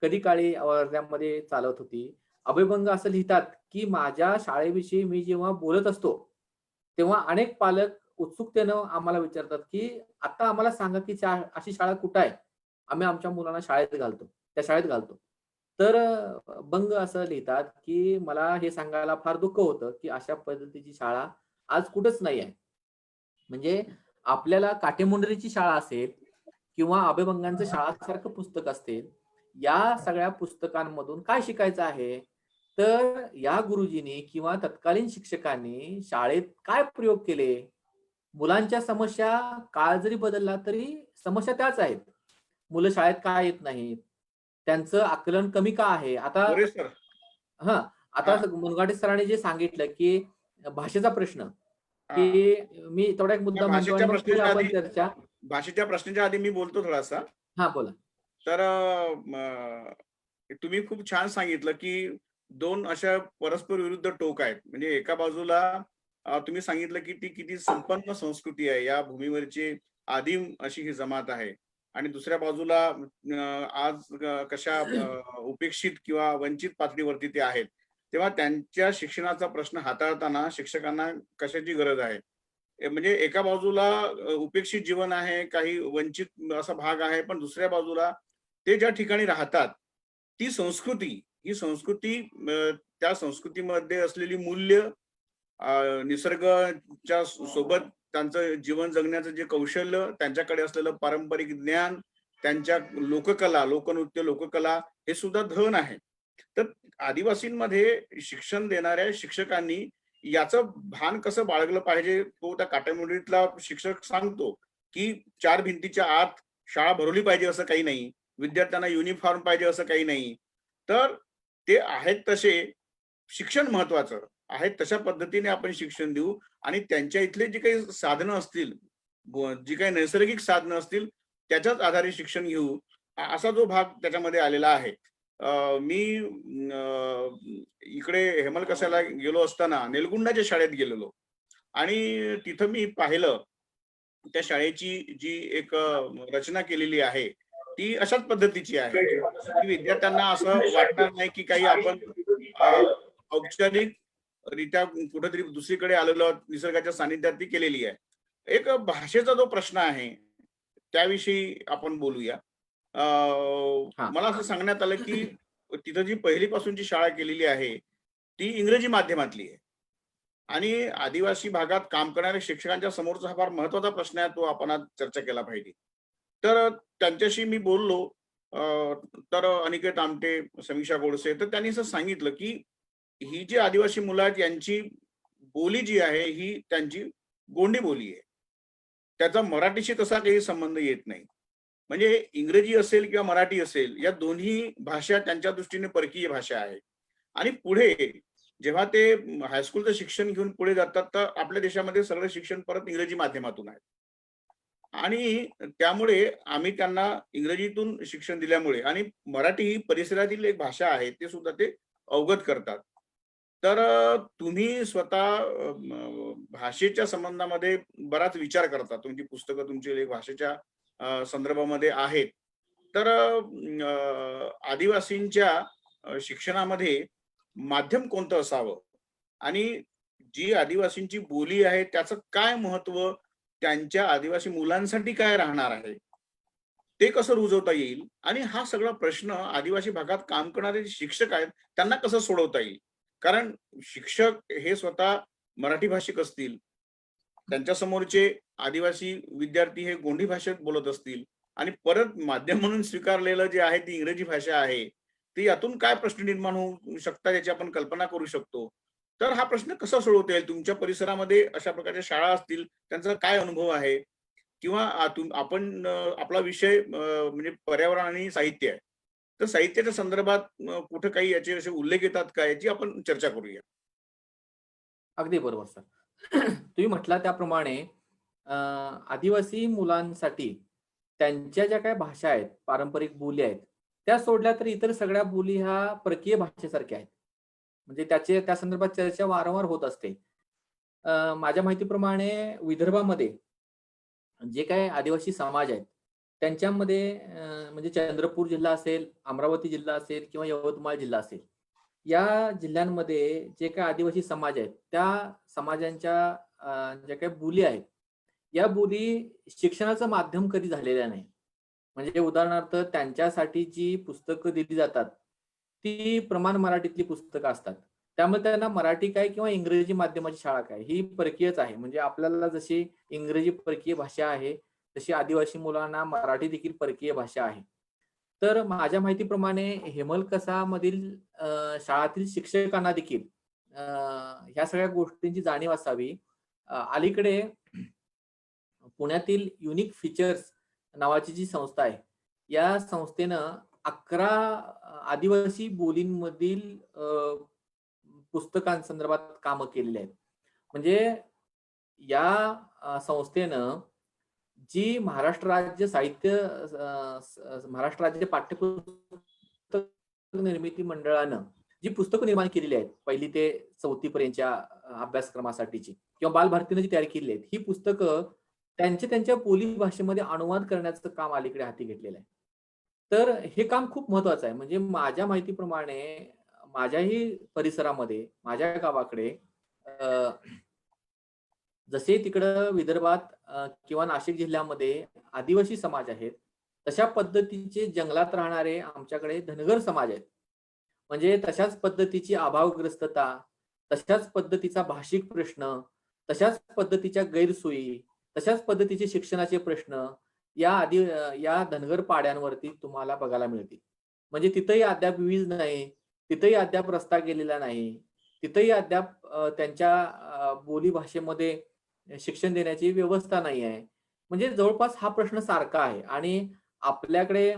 कधी काळी वर्ध्यामध्ये चालत होती. अभयभंग असं लिहितात, की माझ्या शाळेविषयी मी जेव्हा बोलत असतो, तेव्हा अनेक पालक उत्सुकतेनं आम्हाला विचारतात, की "आता आम्हाला सांगा, की अशी शाळा कुठे आहे? आम्ही आमच्या मुलांना शाळेत घालतो, त्या शाळेत घालतो." तर बंग असं लिहितात, की "मला हे सांगायला फार दुःख होतं, की अशा पद्धतीची शाळा आज कुठेच नाही आहे." म्हणजे आपल्याला काटेमुंडरीची शाळा असेल किंवा अभयभंगांचं शाळासारखं पुस्तक असेल, या सगळ्या पुस्तकांमधून काय शिकायचं आहे? तर या गुरुजींनी किंवा तत्कालीन शिक्षकांनी शाळेत काय प्रयोग केले? मुलांच्या समस्या काळ जरी बदलला तरी समस्या त्याच आहेत. मुलं शाळेत का येत नाहीत? त्यांचं आकलन कमी का आहे? आता मोरे सर. हां, आता हा मुनघाटे सरांनी जे सांगितलं, की भाषेचा प्रश्न, हा की मी तेवढा एक त्या मुद्दा म्हणतो आणि मग पुढे आपण चर्चा. भाषेच्या प्रश्नाच्या आधी मी बोलतो थोडासा. हां, बोला. तर तुम्ही खूप छान सांगितलं, की दोन अशा परस्पर विरुद्ध टोक आहेत. म्हणजे एका बाजूला तुम्ही सांगितलं, की ती किती संपन्न संस्कृती आहे. या भूमीवरची आदिम अशी ही जमात आहे. आणि दुसऱ्या बाजूला आज कशा उपेक्षित किंवा वंचित पातळीवरती ते आहेत. तेव्हा त्यांच्या शिक्षणाचा प्रश्न हाताळताना शिक्षकांना कशाची गरज आहे? म्हणजे एका बाजूला उपेक्षित जीवन आहे, काही वंचित असा भाग आहे, पण दुसऱ्या बाजूला ते ज्या ठिकाणी राहतात, ती संस्कृती, ही संस्कृती त्या संस्कृतीमध्ये असलेली मूल्य, निसर्गाच्या सोबत त्यांचं जीवन जगण्याचं जे कौशल्य, त्यांच्याकडे असलेलं पारंपरिक ज्ञान, त्यांच्या लोककला, लोकनृत्य, लोककला हे सुद्धा धन आहे. तर आदिवासींमध्ये शिक्षण देणाऱ्या शिक्षकांनी याचं भान कसं बाळगलं पाहिजे, तो त्या काटेमुंडीतला शिक्षक सांगतो, की 4 भिंतीच्या आत शाळा भरवली पाहिजे असं काही नाही. विद्यार्थ्यांना युनिफॉर्म पाहिजे असं काही नाही. तर ते आहेत तसे शिक्षण महत्वाचं. आहेत तशा पद्धतीने आपण शिक्षण देऊ आणि त्यांच्या इथले जे काही साधनं असतील, जी काही नैसर्गिक साधनं असतील, त्याच्याच आधारे शिक्षण घेऊ. असा जो भाग त्याच्यामध्ये आलेला आहे. मी इकडे हेमलकसाला गेलो असताना नेलगुंडाच्या शाळेत गेलेलो आणि तिथं मी पाहिलं त्या शाळेची जी एक रचना केलेली आहे ती अशाच पद्धतीची आहे, की विद्यार्थ्यांना असं वाटणार नाही की काही आपण औपचारिक रित्या कुठेतरी दुसरीकडे आलेलो आहोत, निसर्गाच्या सानिध्यात ती केलेली आहे. एक भाषेचा जो प्रश्न आहे त्याविषयी आपण बोलूया. हां. मला असं सांगण्यात आलं की तिथं जी पहिलीपासूनची शाळा केलेली आहे ती इंग्रजी माध्यमातली आहे आणि आदिवासी भागात काम करणाऱ्या शिक्षकांच्या समोरचा हा फार महत्वाचा प्रश्न आहे, तो आपण आज चर्चा केला पाहिजे. तर त्यांच्याशी मी बोललो. तर अनिकेत आमटे, समीक्षा गोडसे, तर त्यांनी असं सांगितलं की ही जी आदिवासी मुलं आहेत यांची बोली जी आहे ही त्यांची गोंडी बोली आहे. त्याचा मराठीशी तसा काही संबंध येत नाही. म्हणजे इंग्रजी असेल किंवा मराठी असेल, या दोन्ही भाषा त्यांच्या दृष्टीने परकीय भाषा आहे. आणि पुढे जेव्हा ते हायस्कूलचं शिक्षण घेऊन पुढे जातात, तर आपल्या देशामध्ये सगळं शिक्षण परत इंग्रजी माध्यमातून आहे. आणि त्यामुळे आम्ही त्यांना इंग्रजीतून शिक्षण दिल्यामुळे आणि मराठी ही परिसरातील एक भाषा आहे, ते सुद्धा ते अवगत करतात. तर तुम्ही स्वतः भाषेच्या संबंधामध्ये बराच विचार करता. तुमची पुस्तकं तुमची लेख भाषेच्या संदर्भामध्ये आहेत. तर आदिवासींच्या शिक्षणामध्ये माध्यम कोणतं असावं आणि जी आदिवासींची बोली आहे त्याचं काय महत्व त्यांच्या आदिवासी मुलांसाठी काय राहणार आहे, ते कसं रुजवता येईल आणि हा सगळा प्रश्न आदिवासी भागात काम करणारे जे शिक्षक आहेत त्यांना कसं सोडवता येईल. कारण शिक्षक हे स्वतः मराठी भाषिक असतील, त्यांच्या समोरचे आदिवासी विद्यार्थी हे गोंडी भाषेत बोलत असतील आणि परत माध्यम म्हणून स्वीकारलेलं जे आहे ती इंग्रजी भाषा आहे, ती यातून काय प्रश्न निर्माण होऊ शकतात याची आपण कल्पना करू शकतो. तर हा प्रश्न कसा सोडवता येईल? तुमच्या परिसरामध्ये अशा प्रकारच्या शाळा असतील, त्यांचा काय अनुभव आहे? किंवा आपण आपला विषय म्हणजे पर्यावरण आणि साहित्य आहे. तर साहित्याच्या संदर्भात कुठे काही याचे असे उल्लेख येतात का? याची आपण चर्चा करूया. अगदी बरोबर सर. तुम्ही म्हटला त्याप्रमाणे आदिवासी मुलांसाठी त्यांच्या ज्या काही भाषा आहेत, पारंपरिक बोली आहेत, त्या सोडल्या तर इतर सगळ्या बोली ह्या परकीय भाषेसारख्या आहेत. म्हणजे त्या संदर्भात चर्चा वारंवार होत असते. माझ्या माहितीप्रमाणे विदर्भामध्ये जे काही आदिवासी समाज आहेत, त्यांच्यामध्ये म्हणजे चंद्रपूर जिल्हा असेल, अमरावती जिल्हा असेल किंवा यवतमाळ जिल्हा असेल. या जिल्ह्यांमध्ये जे काही आदिवासी समाज आहेत, त्या समाजांच्या ज्या काही बोली आहेत, या बोली शिक्षणाचं माध्यम कधी झालेल्या नाही. म्हणजे उदाहरणार्थ त्यांच्यासाठी जी पुस्तकं दिली जातात, ती प्रमाण मराठीतली पुस्तकं असतात. त्यामुळे त्यांना मराठी काय किंवा इंग्रजी माध्यमाची शाळा काय ही परकीयच आहे. म्हणजे आपल्याला जशी इंग्रजी परकीय भाषा आहे, तशी आदिवासी मुलांना मराठी देखील परकीय भाषा आहे. तर माझ्या माहितीप्रमाणे हेमलकसामधील शाळातील शिक्षकांना देखील ह्या सगळ्या गोष्टींची जाणीव असावी. अलीकडे पुण्यातील युनिक फीचर्स नावाची जी संस्था आहे, या संस्थेनं 11 आदिवासी बोलींमधील पुस्तकांसंदर्भात कामं केलेली आहेत. म्हणजे या संस्थेनं जी महाराष्ट्र राज्य साहित्य महाराष्ट्र राज्य पाठ्यपुस्तक निर्मिती मंडळानं जी पुस्तकं निर्माण केलेली आहेत, 1ली ते 4थी पर्यंतच्या अभ्यासक्रमासाठीची किंवा बालभारतीनं जी तयार केलेली आहेत, ही पुस्तकं त्यांच्या बोली भाषेमध्ये अनुवाद करण्याचं काम अलीकडे हाती घेतलेलं आहे. तर हे काम खूप महत्वाचं आहे. म्हणजे माझ्या माहितीप्रमाणे माझ्याही परिसरामध्ये, माझ्या गावाकडे अ, जसे तिकडं विदर्भात किंवा नाशिक जिल्ह्यामध्ये आदिवासी समाज आहेत, तशा पद्धतीचे जंगलात राहणारे आमच्याकडे धनगर समाज आहेत. म्हणजे तशाच पद्धतीची अभावग्रस्तता, तशाच पद्धतीचा भाषिक प्रश्न, तशाच पद्धतीच्या गैरसोयी, तशाच पद्धतीचे शिक्षणाचे प्रश्न या धनगर पाड्यांवरती तुम्हाला बघायला मिळतील. म्हणजे तिथंही अद्याप वीज नाही, तिथंही अद्याप रस्ता गेलेला नाही, तिथंही अद्याप त्यांच्या बोली भाषेमध्ये शिक्षण देण्याची व्यवस्था नाही आहे. म्हणजे जवळपास हा प्रश्न सारखा आहे आणि आपल्याकडे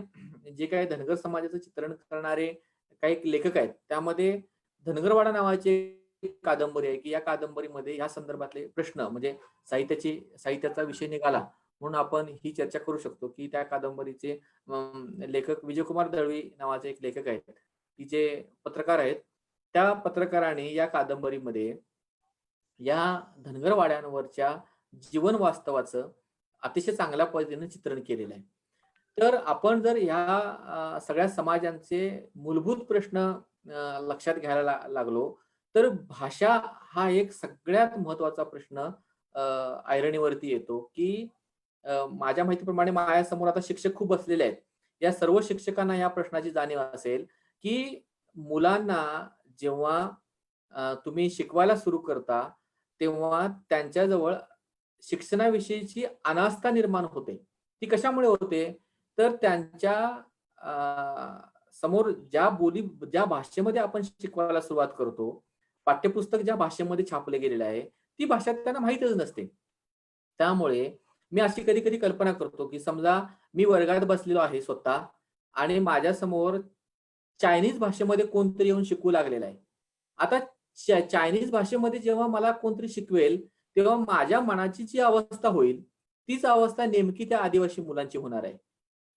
जे काही धनगर समाजाचं चित्रण करणारे काही लेखक आहेत, त्यामध्ये धनगरवाडा नावाची एक कादंबरी आहे, की या कादंबरीमध्ये या संदर्भातले प्रश्न म्हणजे साहित्याचा विषय निघाला म्हणून आपण ही चर्चा करू शकतो, की त्या कादंबरीचे लेखक विजयकुमार दळवी नावाचे एक लेखक आहेत, की जे पत्रकार आहेत. त्या पत्रकाराने या कादंबरीमध्ये या धनगर वाड्यांवरच्या जीवन वास्तवाचं अतिशय चांगल्या पद्धतीने चित्रण केलेलं आहे. तर आपण जर ह्या सगळ्या समाजांचे मूलभूत प्रश्न लक्षात घ्यायला लागलो, तर भाषा हा एक सगळ्यात महत्त्वाचा प्रश्न ऐरणीवरती येतो, की माझ्या माहितीप्रमाणे माझ्यासमोर आता शिक्षक खूप बसलेले आहेत. या सर्व शिक्षकांना या प्रश्नाची जाणीव असेल, की मुलांना जेव्हा तुम्ही शिकवायला सुरू करता, तेव्हा त्यांच्याजवळ शिक्षणाविषयीची अनास्था निर्माण होते. ती कशामुळे होते? तर त्यांच्या समोर ज्या भाषेमध्ये आपण शिकवायला सुरुवात करतो, पाठ्यपुस्तक ज्या भाषेमध्ये छापले गेलेलं आहे, ती भाषा त्यांना माहीतच नसते. त्यामुळे मी अशी कधी-कधी कल्पना करतो, की समजा मी वर्गात बसलेलो आहे स्वतः आणि माझ्यासमोर चायनीज भाषेमध्ये कोणतरी येऊन शिकवू लागलेलं आहे. आता चायनीज भाषेमध्ये जेव्हा मला कोणतरी शिकवेल, तेव्हा माझ्या मनाची जी अवस्था होईल, तीच अवस्था नेमकी त्या आदिवासी मुलांची होणार आहे.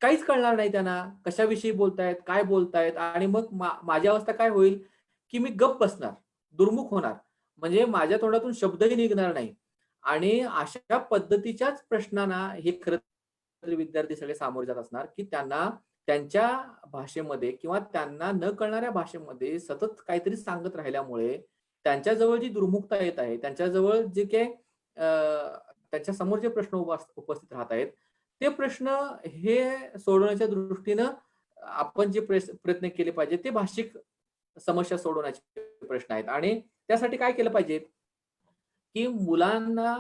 काहीच कळणार नाही त्यांना, कशाविषयी बोलतायत, काय बोलतायत आणि मग माझी अवस्था काय होईल, की मी गप्प बसणार, दुर्मुख होणार. म्हणजे माझ्या तोंडातून शब्दही निघणार नाही आणि अशा पद्धतीच्याच प्रश्नांना हे खरं तर विद्यार्थी सगळे सामोरे जात असणार, की त्यांना त्यांच्या भाषेमध्ये किंवा त्यांना न कळणाऱ्या भाषेमध्ये सतत काहीतरी सांगत राहिल्यामुळे त्यांच्याजवळ जी दुर्मुखता येत आहे, त्यांच्याजवळ जे काही त्यांच्या समोर जे प्रश्न उपस्थित राहत आहेत, ते प्रश्न हे सोडवण्याच्या दृष्टीनं आपण जे प्रयत्न केले पाहिजे ते भाषिक समस्या सोडवण्याचे प्रश्न आहेत. आणि त्यासाठी काय केलं पाहिजे, की मुलांना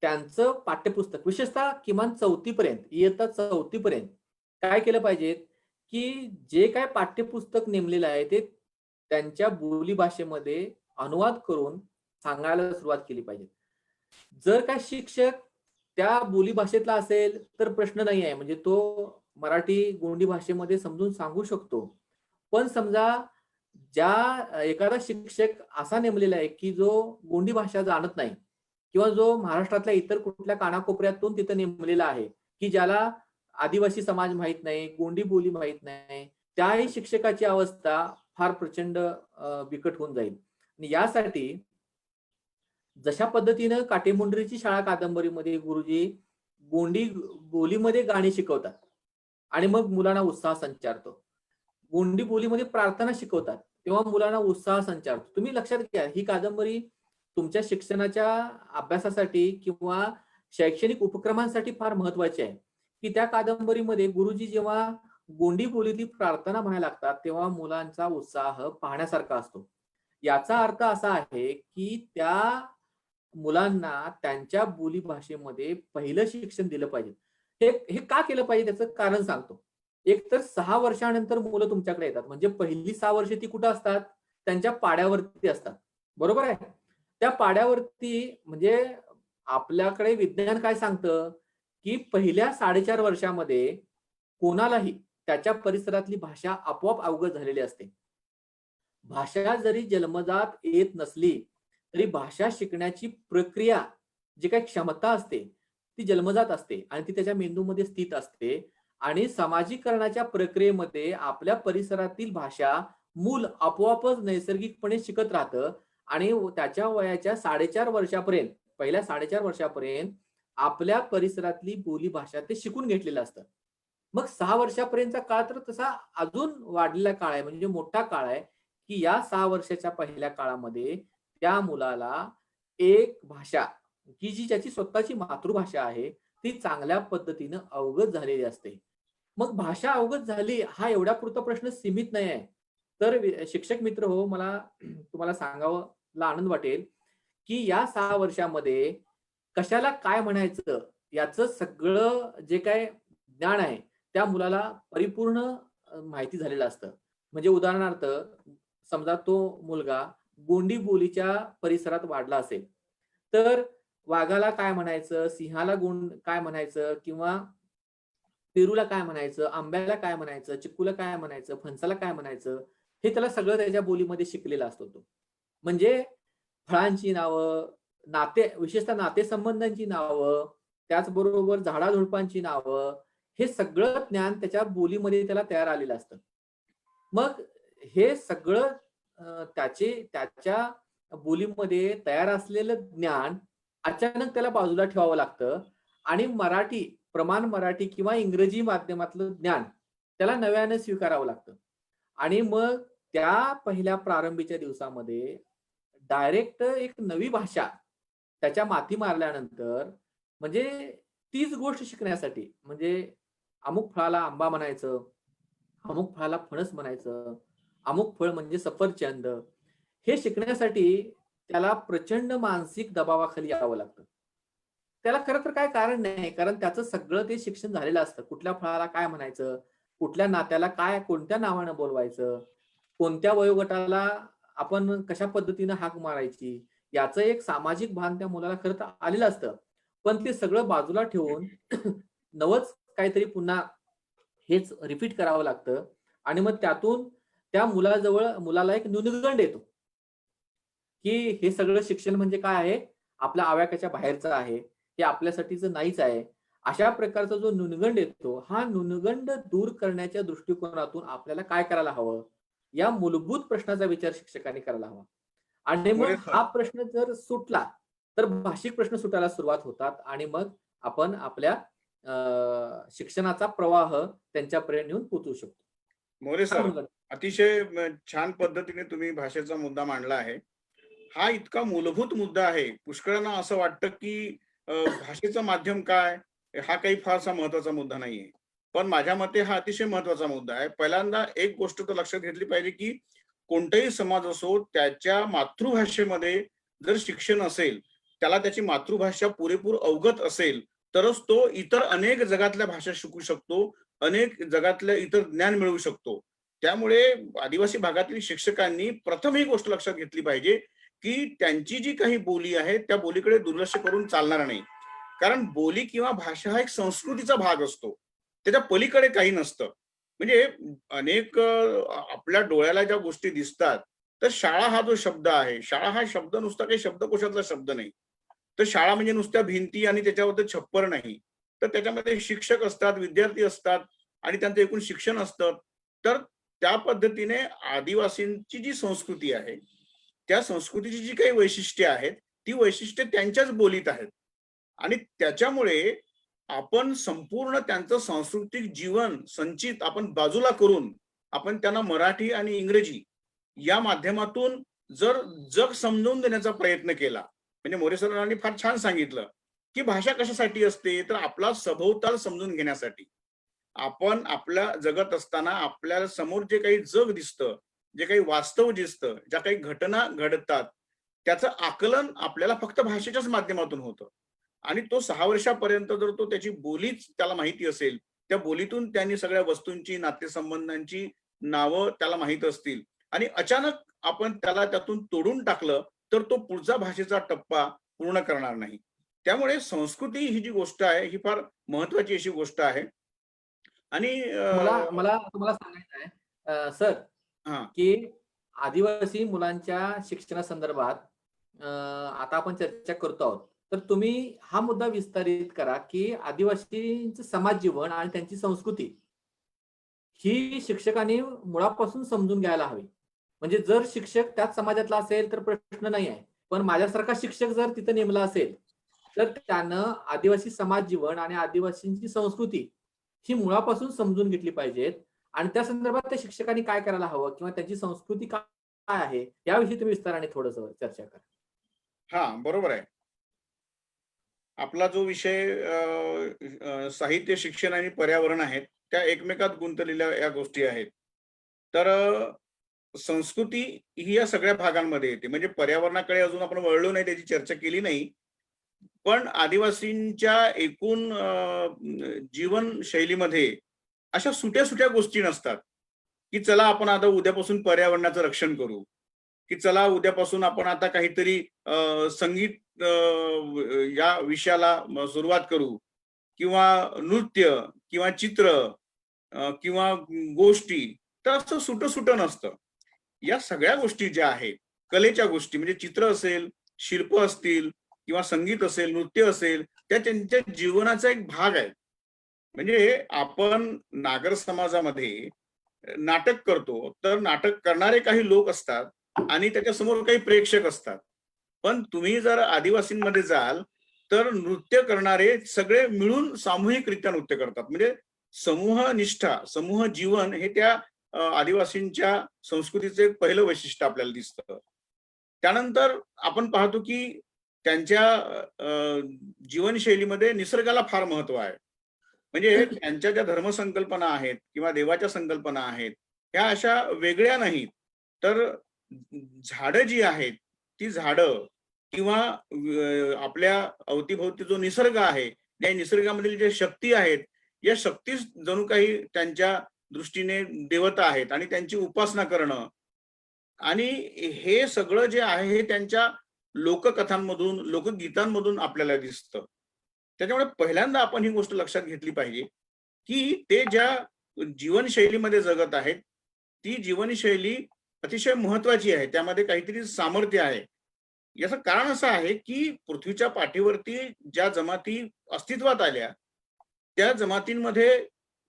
त्यांचं पाठ्यपुस्तक विशेषतः किमान 4थी पर्यंत, इयत्ता 4थी पर्यंत काय केलं पाहिजे, की जे काय पाठ्यपुस्तक नेमलेलं आहे ते त्यांच्या बोलीभाषेमध्ये अनुवाद करून सांगायला सुरुवात केली पाहिजे. जर का शिक्षक त्या बोलीभाषेतला असेल तर प्रश्न नाही आहे, म्हणजे तो मराठी गोंडी भाषेमध्ये समजून सांगू शकतो. पण समजा एखादा शिक्षक असा नेमलेला आहे, की जो गोंडी भाषा जाणत नाही किंवा जो महाराष्ट्रातल्या इतर कुठल्या कानाकोपऱ्यातून तिथं नेमलेला आहे, की ज्याला आदिवासी समाज माहीत नाही, गोंडी बोली माहीत नाही, त्याही शिक्षकाची अवस्था फार प्रचंड बिकट होऊन जाईल. आणि यासाठी जशा पद्धतीनं काटेमुंडरीची शाळा कादंबरीमध्ये गुरुजी गोंडी बोलीमध्ये गाणी शिकवतात आणि मग मुलांना उत्साह संचारतो. गोंडी बोलीमध्ये प्रार्थना शिकवतात, तेव्हा मुलांना उत्साह संचारतो. तुम्ही लक्षात घ्या, ही कादंबरी तुमच्या शिक्षणाच्या अभ्यासासाठी किंवा शैक्षणिक उपक्रमांसाठी फार महत्वाची आहे, की त्या कादंबरीमध्ये गुरुजी जेव्हा गोंडी बोलीतली प्रार्थना म्हणायला लागतात, तेव्हा मुलांचा उत्साह पाहण्यासारखा असतो. याचा अर्थ असा आहे, की त्या मुलांना त्यांच्या बोलीभाषेमध्ये पहिलं शिक्षण दिलं पाहिजे. हे हे का केलं पाहिजे त्याचं कारण सांगतो. एक तर 6 वर्षानंतर मुलं तुमच्याकडे येतात. म्हणजे पहिली 6 वर्ष ती कुठं असतात? त्यांच्या पाड्यावरती असतात. बरोबर आहे? त्या पाड्यावरती म्हणजे आपल्याकडे विज्ञान काय सांगतं, की पहिल्या 4.5 वर्षामध्ये कोणालाही त्याच्या परिसरातली भाषा आपोआप अवगत झालेली असते. भाषा जरी जन्मजात येत नसली तरी भाषा शिकण्याची प्रक्रिया, जी काही क्षमता असते ती जन्मजात असते आणि ती त्याच्या मेंदूमध्ये स्थित असते. आणि सामाजिकरणाच्या प्रक्रियेमध्ये आपल्या परिसरातील भाषा मूल आपोआपच नैसर्गिकपणे शिकत राहतं आणि त्याच्या वयाच्या 4.5 वर्षापर्यंत, पहिल्या 4.5 वर्षापर्यंत आपल्या परिसरातली बोली भाषा ते शिकून घेतलेलं असतं. मग 6 वर्षापर्यंतचा काळ तर तसा अजून वाढलेला काळ आहे, म्हणजे मोठा काळ आहे, की या 6 वर्षाच्या पहिल्या काळामध्ये त्या मुलाला एक भाषा, की जी ज्याची स्वतःची मातृभाषा आहे, ती चांगल्या पद्धतीनं अवगत झालेली असते. मग भाषा अवगत झाली हा एवढ्यापुरता प्रश्न सीमित नाही आहे. तर शिक्षक मित्र हो, मला तुम्हाला सांगावं आनंद वाटेल, की या 6 वर्षामध्ये कशाला काय म्हणायचं याचं सगळं जे काही ज्ञान आहे, त्या मुलाला परिपूर्ण माहिती झालेलं असतं. म्हणजे उदाहरणार्थ समजा तो मुलगा गोंडी बोलीच्या परिसरात वाढला असेल, तर वाघाला काय म्हणायचं, सिंहाला काय म्हणायचं, किंवा पेरूला काय म्हणायचं, आंब्याला काय म्हणायचं, चिक्कूला काय म्हणायचं, फणसाला काय म्हणायचं, हे त्याला सगळं त्याच्या बोलीमध्ये शिकलेला असतो तो. म्हणजे फळांची नावं, विशेषतः नातेसंबंधांची नावं, त्याचबरोबर झाडाझुडपांची नावं, हे सगळं ज्ञान त्याच्या बोलीमध्ये त्याला तयार आलेलं असतं. मग हे सगळं त्याच्या बोलीमध्ये तयार असलेलं ज्ञान अचानक त्याला बाजूला ठेवावं लागतं आणि प्रमाण मराठी किंवा इंग्रजी माध्यमातलं ज्ञान त्याला नव्याने स्वीकारावं लागतं. आणि मग त्या पहिल्या प्रारंभीच्या दिवसामध्ये डायरेक्ट एक नवी भाषा त्याच्या माथी मारल्यानंतर, म्हणजे तीच गोष्ट शिकण्यासाठी, म्हणजे अमुक फळाला आंबा म्हणायचं, अमुक फळाला फणस म्हणायचं, अमुक फळ म्हणजे सफरचंद, हे शिकण्यासाठी त्याला प्रचंड मानसिक दबावाखाली यावं लागतं. त्याला खरं तर काय कारण नाही, कारण त्याचं सगळं ते शिक्षण झालेलं असतं. कुठल्या फळाला काय म्हणायचं, कुठल्या नात्याला काय कोणत्या नावानं बोलवायचं, कोणत्या वयोगटाला आपण कशा पद्धतीनं हाक मारायची, याचं एक सामाजिक भान त्या मुलाला खरं तर आलेलं असतं. पण ते सगळं बाजूला ठेवून नवच काहीतरी पुन्हा हेच रिपीट करावं लागतं. आणि मग त्यातून त्या मुलाला एक न्यूनगंड येतो, की हे सगळं शिक्षण म्हणजे काय आहे, आपल्या आवाक्याच्या बाहेरचं आहे, हे आपल्यासाठीचं नाहीच आहे. अशा प्रकारचा जो न्यूनगंड येतो, हा न्यूनगंड दूर करण्याच्या दृष्टिकोनातून आपल्याला काय करायला हवं, या मूलभूत प्रश्नाचा विचार शिक्षकांनी करायला हवा. आणि मग मोरे हा सर, प्रश्न जर सुटला तर भाषिक प्रश्न सुटायला सुरुवात होतात आणि मग आपण आपल्या शिक्षणाचा प्रवाह त्यांच्यापर्यंत नेऊन पोहोचवू शकतो. मोरे हा सर, मुलगा. अतिशय छान पद्धतीने तुम्ही भाषेचा मुद्दा मांडला आहे. हा इतका मूलभूत मुद्दा आहे. पुष्कळांना असं वाटतं, की भाषेचं माध्यम काय? हा काही फारसा महत्त्वाचा मुद्दा नाहीये. पण माझ्या मते हा अतिशय महत्त्वाचा मुद्दा आहे. पहिल्यांदा एक गोष्ट तर लक्षात घेतली पाहिजे, की कोणताही समाज असो, त्याच्या मातृभाषेमध्ये जर शिक्षण असेल, त्याला त्याची मातृभाषा पुरेपूर अवगत असेल, तरच तो इतर अनेक जगातल्या भाषा शिकू शकतो, अनेक जगातलं इतर ज्ञान मिळवू शकतो. त्यामुळे आदिवासी भागातील शिक्षकांनी प्रथम ही गोष्ट लक्षात घेतली पाहिजे, की त्यांची जी काही बोली आहे, त्या बोलीकडे दुर्लक्ष करून चालणार नाही. कारण बोली किंवा भाषा हा एक संस्कृतीचा भाग असतो. त्याच्या पलीकडे काही नसतं. म्हणजे अनेक आपल्या डोळ्याला ज्या गोष्टी दिसतात, तर शाळा हा जो शब्द आहे, शाळा हा शब्द नुसता काही शब्दकोशातला शब्द नाही. तर शाळा म्हणजे नुसत्या भिंती आणि त्याच्यावरती छप्पर नाही. तर त्याच्यामध्ये शिक्षक असतात, विद्यार्थी असतात आणि त्यांचं एकूण शिक्षण असतं. तर त्या पद्धतीने आदिवासींची जी संस्कृती आहे, त्या संस्कृतीची जी काही वैशिष्ट्ये आहेत, ती वैशिष्ट्ये त्यांच्याच बोलीत आहेत. आणि त्याच्यामुळे आपण संपूर्ण त्यांचं सांस्कृतिक जीवन संचित आपण बाजूला करून, आपण त्यांना मराठी आणि इंग्रजी या माध्यमातून जर जग समजावून देण्याचा प्रयत्न केला, म्हणजे मोरे सरांनी फार छान सांगितलं, की भाषा कशासाठी असते? तर आपला सभोवताल समजून घेण्यासाठी. आपण आपल्या जगत असताना आपल्याला समोर जे काही जग दिसतं, जे काही वास्तव दिसतं, ज्या काही घटना घडतात, त्याचं आकलन आपल्याला फक्त भाषेच्याच माध्यमातून होतं. आणि तो 6 वर्षापर्यंत जर तो त्याची बोलीच त्याला माहिती असेल, त्या बोलीतून त्यांनी सगळ्या वस्तूंची, नातेसंबंधांची नावं त्याला माहीत असतील आणि अचानक आपण त्याला त्यातून तोडून टाकलं, तर तो पुढचा भाषेचा टप्पा पूर्ण करणार नाही. त्यामुळे संस्कृती ही जी गोष्ट आहे, ही फार महत्त्वाची अशी गोष्ट आहे. आणि मला मला तुम्हाला सांगायचं आहे सर, हां. की आदिवासी मुलांच्या शिक्षणासंदर्भात आता आपण चर्चा करतो आहोत. तर तुम्ही हा मुद्दा विस्तारित करा, की आदिवासींचं समाज जीवन आणि त्यांची संस्कृती ही शिक्षकांनी मुळापासून समजून घ्यायला हवी. म्हणजे जर शिक्षक त्याच समाजातला असेल तर प्रश्न नाही आहे. पण माझ्यासारखा शिक्षक जर तिथं नेमला असेल, तर त्यानं आदिवासी समाज जीवन आणि आदिवासींची संस्कृती ही मुळापासून समजून घेतली पाहिजेत आणि त्या संदर्भात त्या शिक्षकांनी काय करायला हवं किंवा त्यांची संस्कृती काय आहे, याविषयी तुम्ही विस्ताराने थोडंसं चर्चा करा. हां, बरोबर आहे. आपला जो विषय साहित्य, शिक्षण आणि पर्यावरण आहेत, त्या एकमेकात गुंतलेल्या या गोष्टी आहेत. तर संस्कृती ही या सगळ्या भागांमध्ये येते. म्हणजे पर्यावरणाकडे अजून आपण वळलो नाही, त्याची चर्चा केली नाही. पण आदिवासींच्या एकूण जीवनशैलीमध्ये अशा सुट्या-सुट्या गोष्टी नसतात, की चला आपण आता उद्यापासून पर्यावरणाचं रक्षण करू, की चला उद्यापासून आपण आता काहीतरी संगीत या विषयाला सुरुवात करू किंवा नृत्य किंवा चित्र किंवा गोष्टी. तर असं सुटं-सुटं नसतं. या सगळ्या गोष्टी ज्या आहेत, कलेच्या गोष्टी म्हणजे चित्र असेल, शिल्प असतील किंवा संगीत असेल, नृत्य असेल, त्या त्यांच्या जीवनाचा एक भाग आहे. म्हणजे आपण नागर समाजामध्ये नाटक करतो, तर नाटक करणारे काही लोक असतात आणि त्याच्यासमोर काही प्रेक्षक असतात. पण तुम्ही जर आदिवासींमध्ये जाल, तर नृत्य करणारे सगळे मिळून सामूहिकरित्या नृत्य करतात. म्हणजे समूह निष्ठा, समूह जीवन हे त्या आदिवासींच्या संस्कृतीचं एक पहिलं वैशिष्ट्य आपल्याला दिसतं. त्यानंतर आपण पाहतो, की त्यांच्या जीवनशैलीमध्ये निसर्गाला फार महत्व आहे. म्हणजे त्यांच्या ज्या धर्मसंकल्पना आहेत किंवा देवाच्या संकल्पना आहेत, ह्या अशा वेगळ्या नाहीत. तर झाडं जी आहेत, ती झाडं किंवा आपल्या अवतीभोवती जो निसर्ग आहे, त्या निसर्गामधील ज्या शक्ती आहेत, या शक्तीच जणू काही त्यांच्या दृष्टीने देवता आहेत आणि त्यांची उपासना करणं आणि हे सगळं जे आहे हे त्यांच्या लोककथांमधून, लोकगीतांमधून आपल्याला दिसतं. त्याच्यामुळे पहिल्यांदा आपण ही गोष्ट लक्षात घेतली पाहिजे, की ते ज्या जीवनशैलीमध्ये जगत आहेत, ती जीवनशैली अतिशय महत्त्वाची आहे. त्यामध्ये काहीतरी सामर्थ्य आहे. याचं कारण असं आहे, की पृथ्वीच्या पाठीवरती ज्या जमाती अस्तित्वात आल्या, त्या जमातींमध्ये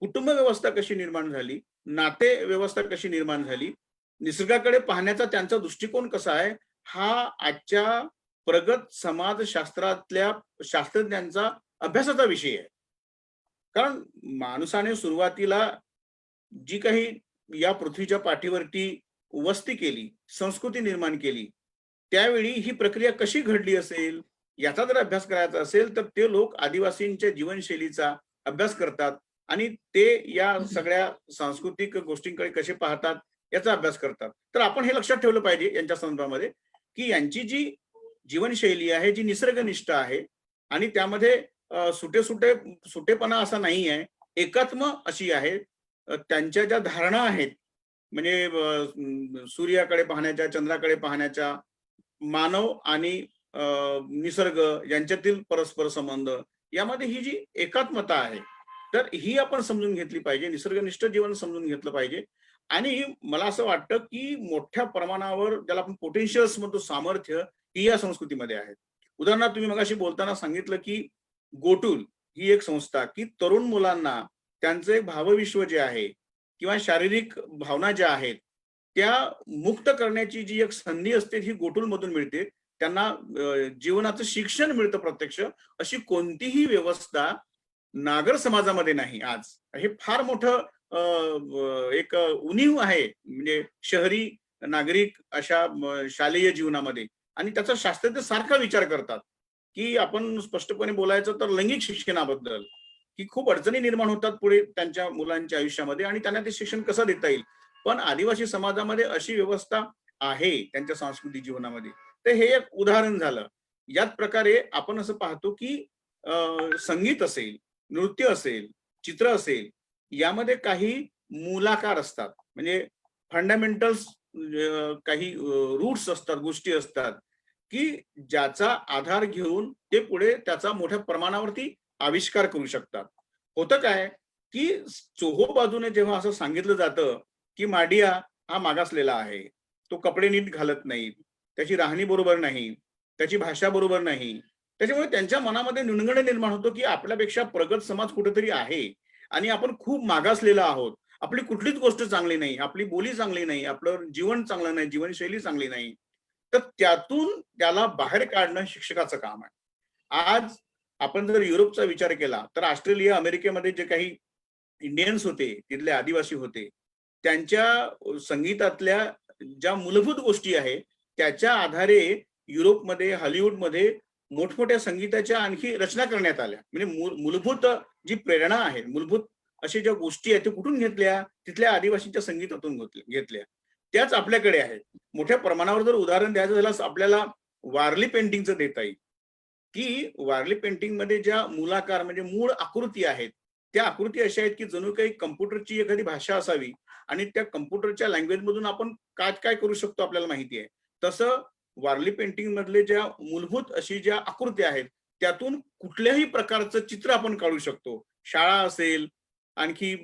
कुटुंब व्यवस्था कशी निर्माण झाली, नाते व्यवस्था कशी निर्माण झाली, निसर्गाकडे पाहण्याचा त्यांचा दृष्टिकोन कसा आहे, हा आजच्या प्रगत समाजशास्त्रातल्या शास्त्रज्ञांचा अभ्यासाचा विषय आहे. कारण माणसाने सुरुवातीला जी काही या पृथ्वीच्या पाठीवरती वस्ती केली, संस्कृती निर्माण केली, त्यावेळी ही प्रक्रिया कशी घडली असेल याचा जर अभ्यास करायचा असेल तर ते लोक आदिवासींच्या जीवनशैलीचा अभ्यास करतात आणि ते या सगळ्या सांस्कृतिक गोष्टींकडे कसे पाहतात याचा अभ्यास करतात. तर आपण हे लक्षात ठेवलं पाहिजे यांच्या संदर्भामध्ये की यांची जी जीवनशैली आहे जी निसर्गनिष्ठ आहे आणि त्यामध्ये सुटेपणा असा नाही आहे, एकात्म अशी आहे. त्यांच्या ज्या धारणा आहेत म्हणजे सूर्याकडे पाहण्याच्या, चंद्राकडे पाहण्याच्या, मानव आणि निसर्ग यांच्यातील परस्पर संबंध यामध्ये ही जी एकात्मता आहे तर ही आपण समजून घेतली पाहिजे, निसर्गनिष्ठ जीवन समजून घेतलं पाहिजे. आणि मला असं वाटतं की मोठ्या प्रमाणावर ज्याला आपण पोटेन्शियल्स म्हणतो, सामर्थ्य, ही या संस्कृतीमध्ये आहे. उदाहरणार्थ तुम्ही मगाशी बोलताना सांगितलं की गोटूल ही एक संस्था की तरुण मुलांना त्यांचं एक भावविश्व जे आहे किंवा शारीरिक भावना ज्या आहेत त्या मुक्त करण्याची जी एक संधी असते ही गोटूल मधून मिळते. त्यांना जीवनाचं शिक्षण मिळतं प्रत्यक्ष. अशी कोणतीही व्यवस्था नागर समाजामध्ये नाही आज. हे फार मोठं एक उणीव आहे म्हणजे शहरी नागरिक अशा शालेय जीवनामध्ये. आणि त्याचा शास्त्रज्ञ सारखा विचार करतात की आपण स्पष्टपणे बोलायचं तर लैंगिक शिक्षणाबद्दल की खूप अडचणी निर्माण होतात पुढे त्यांच्या मुलांच्या आयुष्यामध्ये आणि त्यांना ते शिक्षण कसं देता येईल. पण आदिवासी समाजामध्ये अशी व्यवस्था आहे त्यांच्या सांस्कृतिक जीवनामध्ये. तर हे एक उदाहरण झालं. याच प्रकारे आपण असं पाहतो की संगीत असेल, नृत्य असेल, चित्र असेल, यामध्ये काही मूलाकार असतात म्हणजे फंडामेंटल्स, काही रूट्स असतात, गोष्टी असतात की ज्याचा आधार घेऊन ते पुढे त्याचा मोठ्या प्रमाणावरती आविष्कार करू शकतात. होतं काय की चोहो बाजूने जेव्हा असं सांगितलं जातं की माडिया हा मागासलेला आहे, तो कपडे नीट घालत नाही, त्याची राहणी बरोबर नाही, त्याची भाषा बरोबर नाही, त्याच्यामुळे त्यांच्या मनामध्ये न्यूनगंड निर्माण होतो की आपल्यापेक्षा प्रगत समाज कुठेतरी आहे आणि आपण खूप मागासलेला आहोत, आपली कुठलीच गोष्ट चांगली नाही, आपली बोली चांगली नाही, आपलं जीवन चांगलं नाही, जीवनशैली चांगली नाही. तर त्यातून त्याला बाहेर काढणं शिक्षकाचं काम आहे. आज आपण जर युरोपचा विचार केला तर ऑस्ट्रेलिया, अमेरिकेमध्ये जे काही इंडियन्स होते, तिथले आदिवासी होते, त्यांच्या संगीतातल्या ज्या मूलभूत गोष्टी आहेत त्याच्या आधारे युरोपमध्ये, हॉलिवूडमध्ये मोठमोठ्या संगीताच्या आणखी रचना करण्यात आल्या. म्हणजे मूलभूत जी प्रेरणा आहे, मूलभूत अशा ज्या गोष्टी आहेत ते कुठून घेतल्या, तिथल्या आदिवासींच्या संगीतातून घेतल्या. त्याच आपल्याकडे आहेत. मोठ्या प्रमाणावर जर उदाहरण द्यायचं झालं आपल्याला वारली पेंटिंगचं देता येईल की वारली पेंटिंग मध्ये ज्या मूलाकार म्हणजे मूळ आकृती आहेत त्या आकृती अशा आहेत की जणू काही कम्प्युटरची एखादी भाषा असावी आणि त्या कम्प्युटरच्या लँग्वेज मधून आपण काय काय करू शकतो आपल्याला माहिती आहे. तसं वारली पेंटिंग मधले ज्या मूलभूत अशी ज्या आकृती आहेत त्यातून कुठल्याही प्रकारचं चित्र आपण काढू शकतो. शाळा असेल, आणखी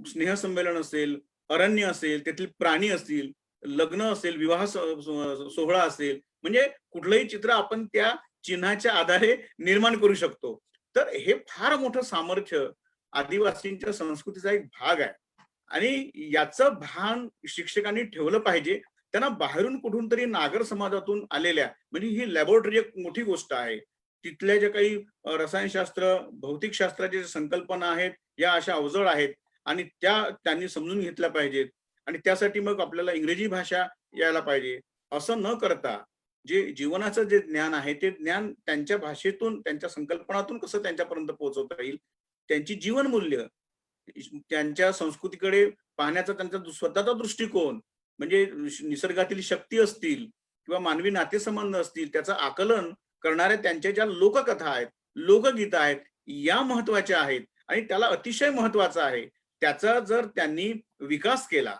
स्नेहसंमेलन असेल, अरण्य असेल, तेथील प्राणी असतील, लग्न असेल, विवाह सोहळा असेल, म्हणजे कुठलंही चित्र आपण त्या चिन्हाच्या आधारे निर्माण करू शकतो. तर हे फार मोठं सामर्थ्य आदिवासींच्या संस्कृतीचा एक भाग आहे आणि याचं भान शिक्षकांनी ठेवलं पाहिजे. त्यांना बाहेरून कुठून तरी नागर समाजातून आलेल्या म्हणजे ही लॅबोरेटरी एक मोठी गोष्ट आहे. तिथल्या ज्या काही रसायनशास्त्र, भौतिकशास्त्राच्या संकल्पना आहेत या अशा अवजड आहेत आणि त्या त्यांनी समजून घेतल्या पाहिजेत. आणि त्यासाठी मग आपल्याला इंग्रजी भाषा यायला पाहिजे. असं न करता जे जीवनाचं जे ज्ञान आहे ते ज्ञान त्यांच्या भाषेतून, त्यांच्या संकल्पनातून कसं त्यांच्यापर्यंत पोहोचवता येईल, त्यांची जीवनमूल्य, त्यांच्या संस्कृतीकडे पाहण्याचा त्यांचा स्वतःचा दृष्टिकोन म्हणजे निसर्गातील शक्ती असतील किंवा मानवी नातेसंबंध असतील त्याचं आकलन करणाऱ्या त्यांच्या ज्या लोककथा आहेत, लोकगीत आहेत, या महत्वाच्या आहेत आणि त्याला अतिशय महत्वाचं आहे. त्याचा जर त्यांनी विकास केला,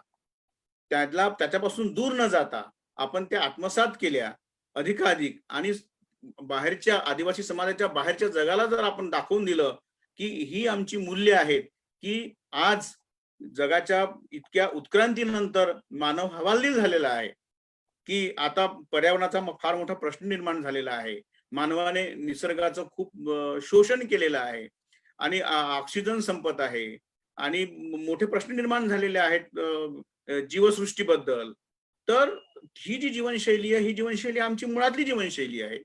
त्याच्यापासून दूर न जाता आपण त्या आत्मसात केल्या अधिकाधिक आणि बाहेरच्या आदिवासी समाजाच्या बाहेरच्या जगाला जर आपण दाखवून दिलं की ही आमची मूल्य आहेत की आज जगाच्या इतक्या उत्क्रांतीनंतर मानव हवालदिल झालेला आहे की आता पर्यावरणाचा फार मोठा प्रश्न निर्माण झालेला आहे. मानवाने निसर्गाचं खूप शोषण केलेलं आहे आणि ऑक्सिजन संपत आहे आणि मोठे प्रश्न निर्माण झालेले आहेत जीवसृष्टीबद्दल. तर ही जी जीवनशैली आहे ही जीवनशैली आमची मुळातली जीवनशैली आहे.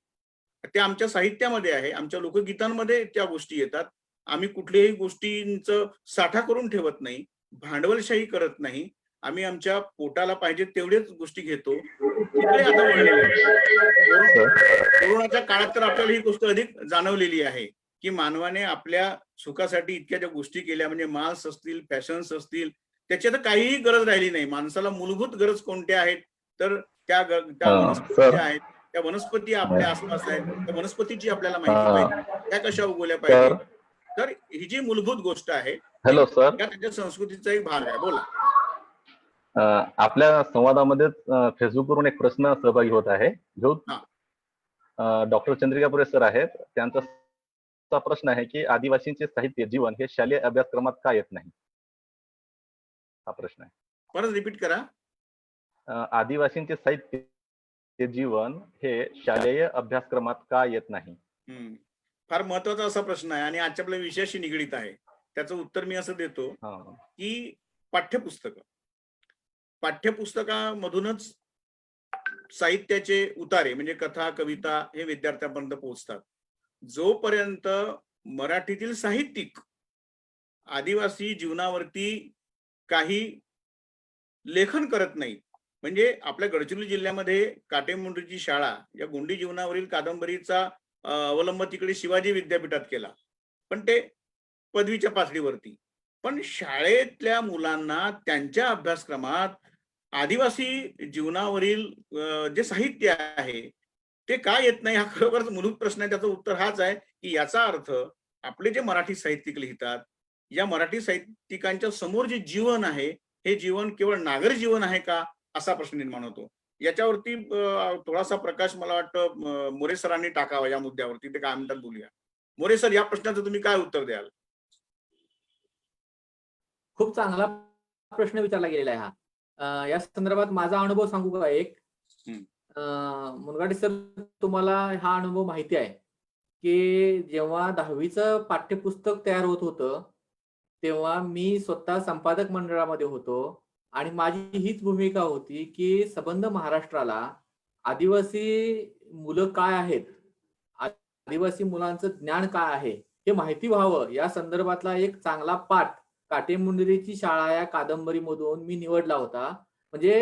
त्या आमच्या साहित्यामध्ये आहे, आमच्या लोकगीतांमध्ये त्या गोष्टी येतात. आम्ही कुठल्याही गोष्टींचं साठा करून ठेवत नाही, भांडवलशाही करत नाही आम्ही आमच्या पोटाला पाहिजे तेवढेच गोष्टी घेतो, तिकडे आता वळलेलो आहे. कोरोनाच्या काळात तर आपल्याला ही गोष्ट अधिक जाणवलेली आहे की मानवाने आपल्या सुखासाठी इतक्या ज्या गोष्टी केल्या, म्हणजे माल्स असतील, फॅशन्स असतील, त्याची आता काहीही गरज राहिली नाही. माणसाला मूलभूत गरज कोणत्या आहेत, तर त्या वनस्पती ज्या आहेत, त्या वनस्पती आपल्या आसपास आहेत, त्या वनस्पतीची आपल्याला माहिती पाहिजे, त्या कशा उगवल्या पाहिजे. तर ही जी मूलभूत गोष्ट आहे, हॅलो सर, त्याच्या संस्कृतीचा एक भाग आहे. बोला. आपल्या संवादामध्ये फेसबुकवरून एक प्रश्न सहभागी होत आहे. जो डॉक्टर चंद्रिका पुरे सर आहेत, त्यांचा प्रश्न आहे की आदिवासींचे साहित्य जीवन हे शालेय अभ्यासक्रमात का येत नाही, हा प्रश्न आहे. परत रिपीट करा. आदिवासींचे साहित्य जीवन हे शालेय अभ्यासक्रमात का येत नाही. फार महत्वाचा असा प्रश्न आहे आणि आजच्या आपल्या विषयाशी निगडीत आहे. त्याचं उत्तर मी असं देतो की पाठ्यपुस्तकामधूनच साहित्याचे उतारे म्हणजे कथा, कविता हे विद्यार्थ्यांपर्यंत पोहोचतात. जोपर्यंत मराठीतील साहित्यिक आदिवासी जीवनावरती काही लेखन करत नाही, म्हणजे आपल्या गडचिरोली जिल्ह्यामध्ये काटेमुंडरीची शाळा या गोंडी जीवनावरील कादंबरीचा अवलंब तिकडे शिवाजी विद्यापीठात केला, पण ते पदवीच्या पातळीवरती. पण शाळेतल्या मुलांना त्यांच्या अभ्यासक्रमात आदिवासी जीवनावरील जे साहित्य आहे ते का येत नाही, हा खरोखरच मूलभूत प्रश्न आहे. त्याचं उत्तर हाच आहे की याचा अर्थ आपले जे मराठी साहित्यिक लिहितात, या मराठी साहित्यिकांच्या समोर जे जीवन आहे, हे जीवन केवळ नागर जीवन आहे का, असा प्रश्न निर्माण होतो. याच्यावरती थोडासा प्रकाश मला वाटतं मोरे सरांनी टाकावा या मुद्द्यावरती. ते काय म्हणतात बोलूया. मोरे सर, या प्रश्नाचं तुम्ही काय उत्तर द्याल? खूप चांगला प्रश्न विचारला गेलेला आहे हा. या संदर्भात माझा अनुभव सांगू का एक? मुनघाटे सर, तुम्हाला हा अनुभव माहिती आहे की जेव्हा 10वीचं पाठ्यपुस्तक तयार होत होतं, तेव्हा मी स्वतः संपादक मंडळामध्ये होतो आणि माझी हीच भूमिका होती की संबंध महाराष्ट्राला आदिवासी मुलं काय आहेत, आदिवासी मुलांचं ज्ञान काय आहे हे माहिती व्हावं, या संदर्भातला एक चांगला पाठ काटेमुंडरीची शाळा या कादंबरीमधून मी निवडला होता. म्हणजे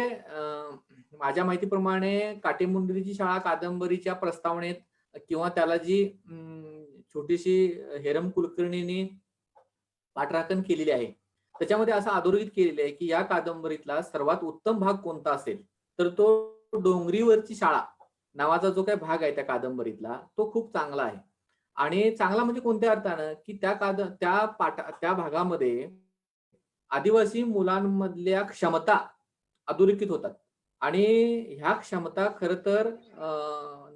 माझ्या माहितीप्रमाणे काटेमुंडरीची शाळा कादंबरीच्या प्रस्तावनेत किंवा त्याला जी छोटीशी हेरम कुलकर्णींनी पाठराखण केलेली आहे, त्याच्यामध्ये असं अधोरेखित केलेलं आहे की या कादंबरीतला सर्वात उत्तम भाग कोणता असेल, तर तो डोंगरीवरची शाळा नावाचा जो काही भाग आहे त्या कादंबरीतला, तो खूप चांगला आहे. आणि चांगला म्हणजे कोणत्या अर्थानं की त्या भागामध्ये आदिवासी मुलांमधल्या क्षमता अधोरेखित होतात आणि ह्या क्षमता खर तर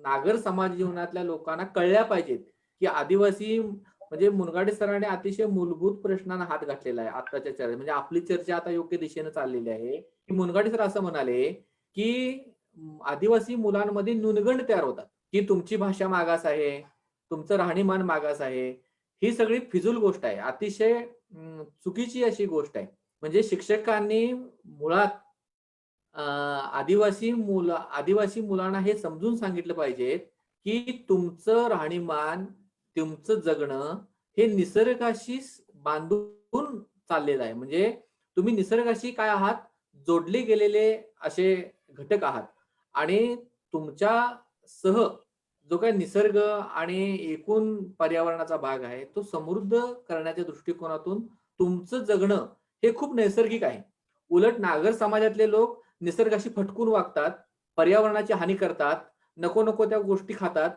नागर समाज जीवनातल्या लोकांना कळल्या पाहिजेत की आदिवासी म्हणजे मुनघाटे सरांनी अतिशय मूलभूत प्रश्नांना हात घातलेला आहे आताच्या चर्चेत. म्हणजे आपली चर्चा आता योग्य दिशेने चाललेली आहे की मुनघाटे सर असं म्हणाले की आदिवासी मुलांमध्ये न्यूनगंड तयार होतात की तुमची भाषा मागास आहे, तुमचं राहणीमान मागास आहे. ही सगळी फिजूल गोष्ट आहे, अतिशय चुकीची अशी गोष्ट आहे. म्हणजे शिक्षकांनी मुळात आदिवासी मुलांना हे समजून सांगितलं पाहिजे की तुमचं राहणीमान, तुमचं जगणं हे निसर्गाशी बांधून चाललेलं आहे. म्हणजे तुम्ही निसर्गाशी काय आहात, जोडले गेलेले असे घटक आहात आणि तुमच्या सह जो काही निसर्ग आणि एकूण पर्यावरणाचा भाग आहे तो समृद्ध करण्याच्या दृष्टिकोनातून तुमचं जगणं हे खूप नैसर्गिक आहे. उलट नागर समाजातले लोक निसर्गाशी फटकून वागतात, पर्यावरणाची हानी करतात, नको नको त्या गोष्टी खातात,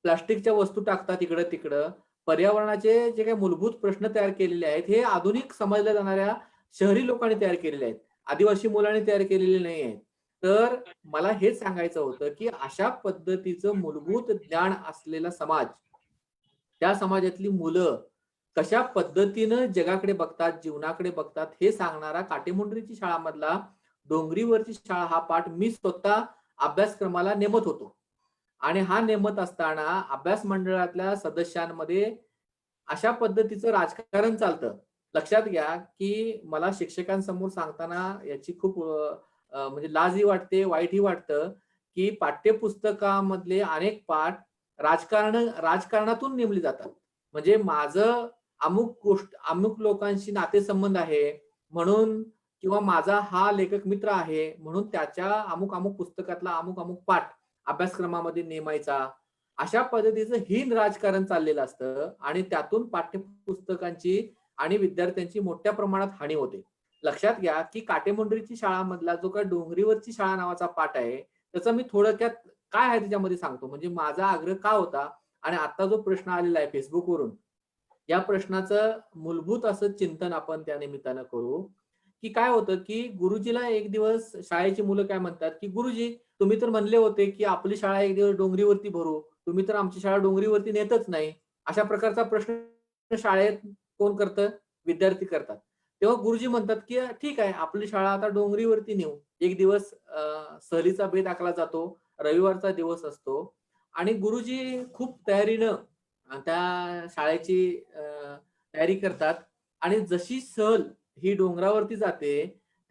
प्लास्टिकच्या वस्तू टाकतात इकडं तिकडं. पर्यावरणाचे जे काही मूलभूत प्रश्न तयार केलेले आहेत हे आधुनिक समजल्या जाणाऱ्या शहरी लोकांनी तयार केलेले आहेत, आदिवासी मुलांनी तयार केलेले नाही आहेत. तर मला हेच सांगायचं होतं की अशा पद्धतीचं मूलभूत ज्ञान असलेला समाज, त्या समाजातली मुलं कशा पद्धतीनं जगाकडे बघतात, जीवनाकडे बघतात हे सांगणारा काटेमुंडरीची शाळामधला डोंगरीवरची शाळा हा पाठ मी स्वतः अभ्यासक्रमाला नेमत होतो. आणि हा नेमत असताना अभ्यास मंडळातल्या सदस्यांमध्ये अशा पद्धतीचं राजकारण चालतं. लक्षात घ्या की मला शिक्षकांसमोर सांगताना याची खूप म्हणजे लाजही वाटते, वाईटही वाटतं की पाठ्यपुस्तकामधले अनेक पाठ राजकारणातून नेमले जातात. म्हणजे माझं अमुक लोकांशी नातेसंबंध आहे म्हणून किंवा माझा हा लेखक मित्र आहे म्हणून त्याच्या अमुक अमुक पुस्तकातला अमुक अमुक पाठ अभ्यासक्रमामध्ये नेमायचा. अशा पद्धतीचं हीन राजकारण चाललेलं असतं आणि त्यातून पाठ्यपुस्तकांची आणि विद्यार्थ्यांची मोठ्या प्रमाणात हानी होते. लक्षात घ्या की काटेमुंडरीची शाळामधला जो काही डोंगरीवरची शाळा नावाचा पाठ आहे, त्याचा मी थोडक्यात काय आहे त्याच्यामध्ये सांगतो. म्हणजे माझा आग्रह का होता आणि आता जो प्रश्न आलेला आहे फेसबुकवरून, या प्रश्नाचं मूलभूत असं चिंतन आपण त्या निमित्तानं करू, की काय होतं की गुरुजीला एक दिवस शाळेची मुलं काय म्हणतात, की "गुरुजी, तुम्ही तर म्हणले होते की आपली शाळा एक दिवस डोंगरीवरती भरू. तुम्ही तर आमची शाळा डोंगरीवरती नेतच नाही." अशा प्रकारचा प्रश्न शाळेत कोण करतं? विद्यार्थी करतात. तेव्हा गुरुजी म्हणतात, की "ठीक आहे, आपली शाळा आता डोंगरीवरती नेऊ." एक दिवस सहलीचा बेत आखला जातो. रविवारचा दिवस असतो आणि गुरुजी खूप तयारीनं त्या शाळेची तयारी करतात आणि जशी सहल ही डोंगरावरती जाते,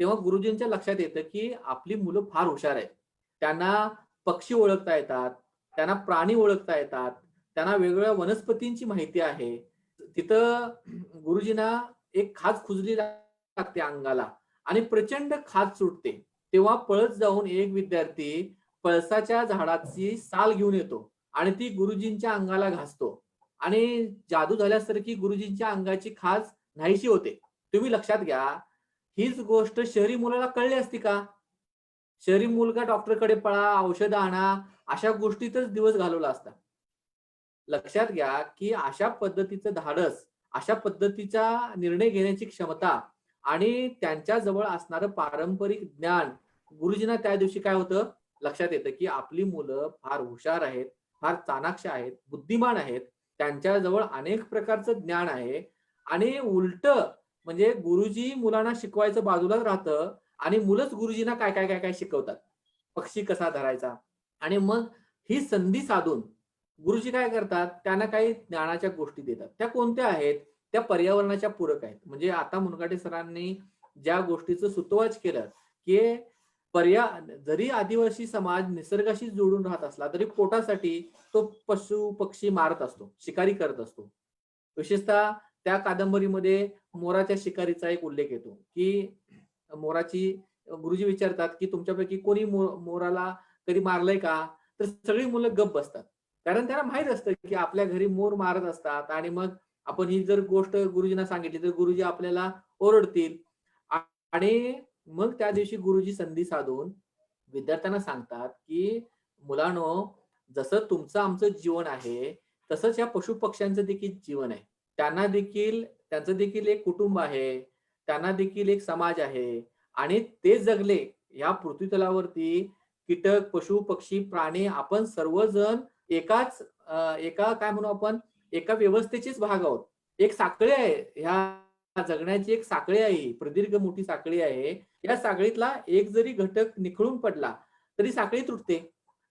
तेव्हा गुरुजींच्या लक्षात येतं, की आपली मुलं फार हुशार आहेत. त्यांना पक्षी ओळखता येतात, त्यांना प्राणी ओळखता येतात, त्यांना वेगवेगळ्या वनस्पतींची माहिती आहे. तिथं गुरुजींना एक खाज खुजली लागते अंगाला आणि प्रचंड खाज सुटते. तेव्हा पळत जाऊन एक विद्यार्थी पळसाच्या झाडाची साल घेऊन येतो आणि ती गुरुजींच्या अंगाला घासतो आणि जादू झाल्यासारखी गुरुजींच्या अंगाची खाज नाहीशी होते. तुम्ही लक्षात घ्या, हीच गोष्ट शहरी मुलाला कळली असती का? शहरी मुलगा डॉक्टरकडे पळा, औषधं आणा, अशा गोष्टीतच दिवस घालवला असता. लक्षात घ्या, की अशा पद्धतीचं धाडस, अशा पद्धतीचा निर्णय घेण्याची क्षमता आणि त्यांच्या जवळ असणारं पारंपरिक ज्ञान गुरुजींना त्या दिवशी काय होतं? लक्षात येतं, की आपली मुलं फार हुशार आहेत, फार चाणाक्ष आहेत, बुद्धिमान आहेत. त्यांच्याजवळ अनेक प्रकारचं ज्ञान आहे आणि उलटं म्हणजे गुरुजी मुलांना शिकवायचं बाजूलाच राहतं आणि मुलंच गुरुजींना काय शिकवतात. पक्षी कसा धरायचा आणि मग ही संधी साधून गुरुजी काय करतात, त्यांना काही ज्ञानाच्या गोष्टी देतात. त्या कोणत्या आहेत? त्या पर्यावरणाच्या पूरक आहेत. म्हणजे आता मुनघाटे सरांनी ज्या गोष्टीचं सुतोवाच केलं, की जरी आदिवासी समाज निसर्गाशी जोडून राहत असला, तरी पोटासाठी तो पशु, पक्षी मारत असतो, शिकारी करत असतो. विशेषतः त्या कादंबरीमध्ये मोराच्या शिकारीचा एक उल्लेख येतो, की मोराची गुरुजी विचारतात, की तुमच्यापैकी कोणी मोराला कधी मारलंय का? तर सगळी मुलं गप्प बसतात. कारण त्यांना माहीत असतं, की आपल्या घरी मोर मारत असतात आणि मग आपण ही जर गोष्ट गुरुजींना सांगितली, तर गुरुजी आपल्याला ओरडतील. आणि मग त्या दिवशी गुरुजी संधी साधून विद्यार्थ्यांना सांगतात, की "मुलांनो, जसं तुमचं आमचं जीवन आहे, तसंच या पशु-पक्ष्यांचं देखील जीवन आहे. त्यांचं देखील एक कुटुंब आहे. त्यांना देखील एक समाज आहे आणि ते जगले या पृथ्वीतलावरती कीटक, पशु-पक्षी, प्राणी आपण सर्वजण एका काय म्हणू आपण, एका व्यवस्थेचेच भाग आहोत. एक साखळी आहे. ह्या जगण्याची एक साखळी आहे ही. प्रदीर्घ मोठी साखळी आहे. या साखळीतला एक जरी घटक निखळून पडला, तरी साखळी तुटते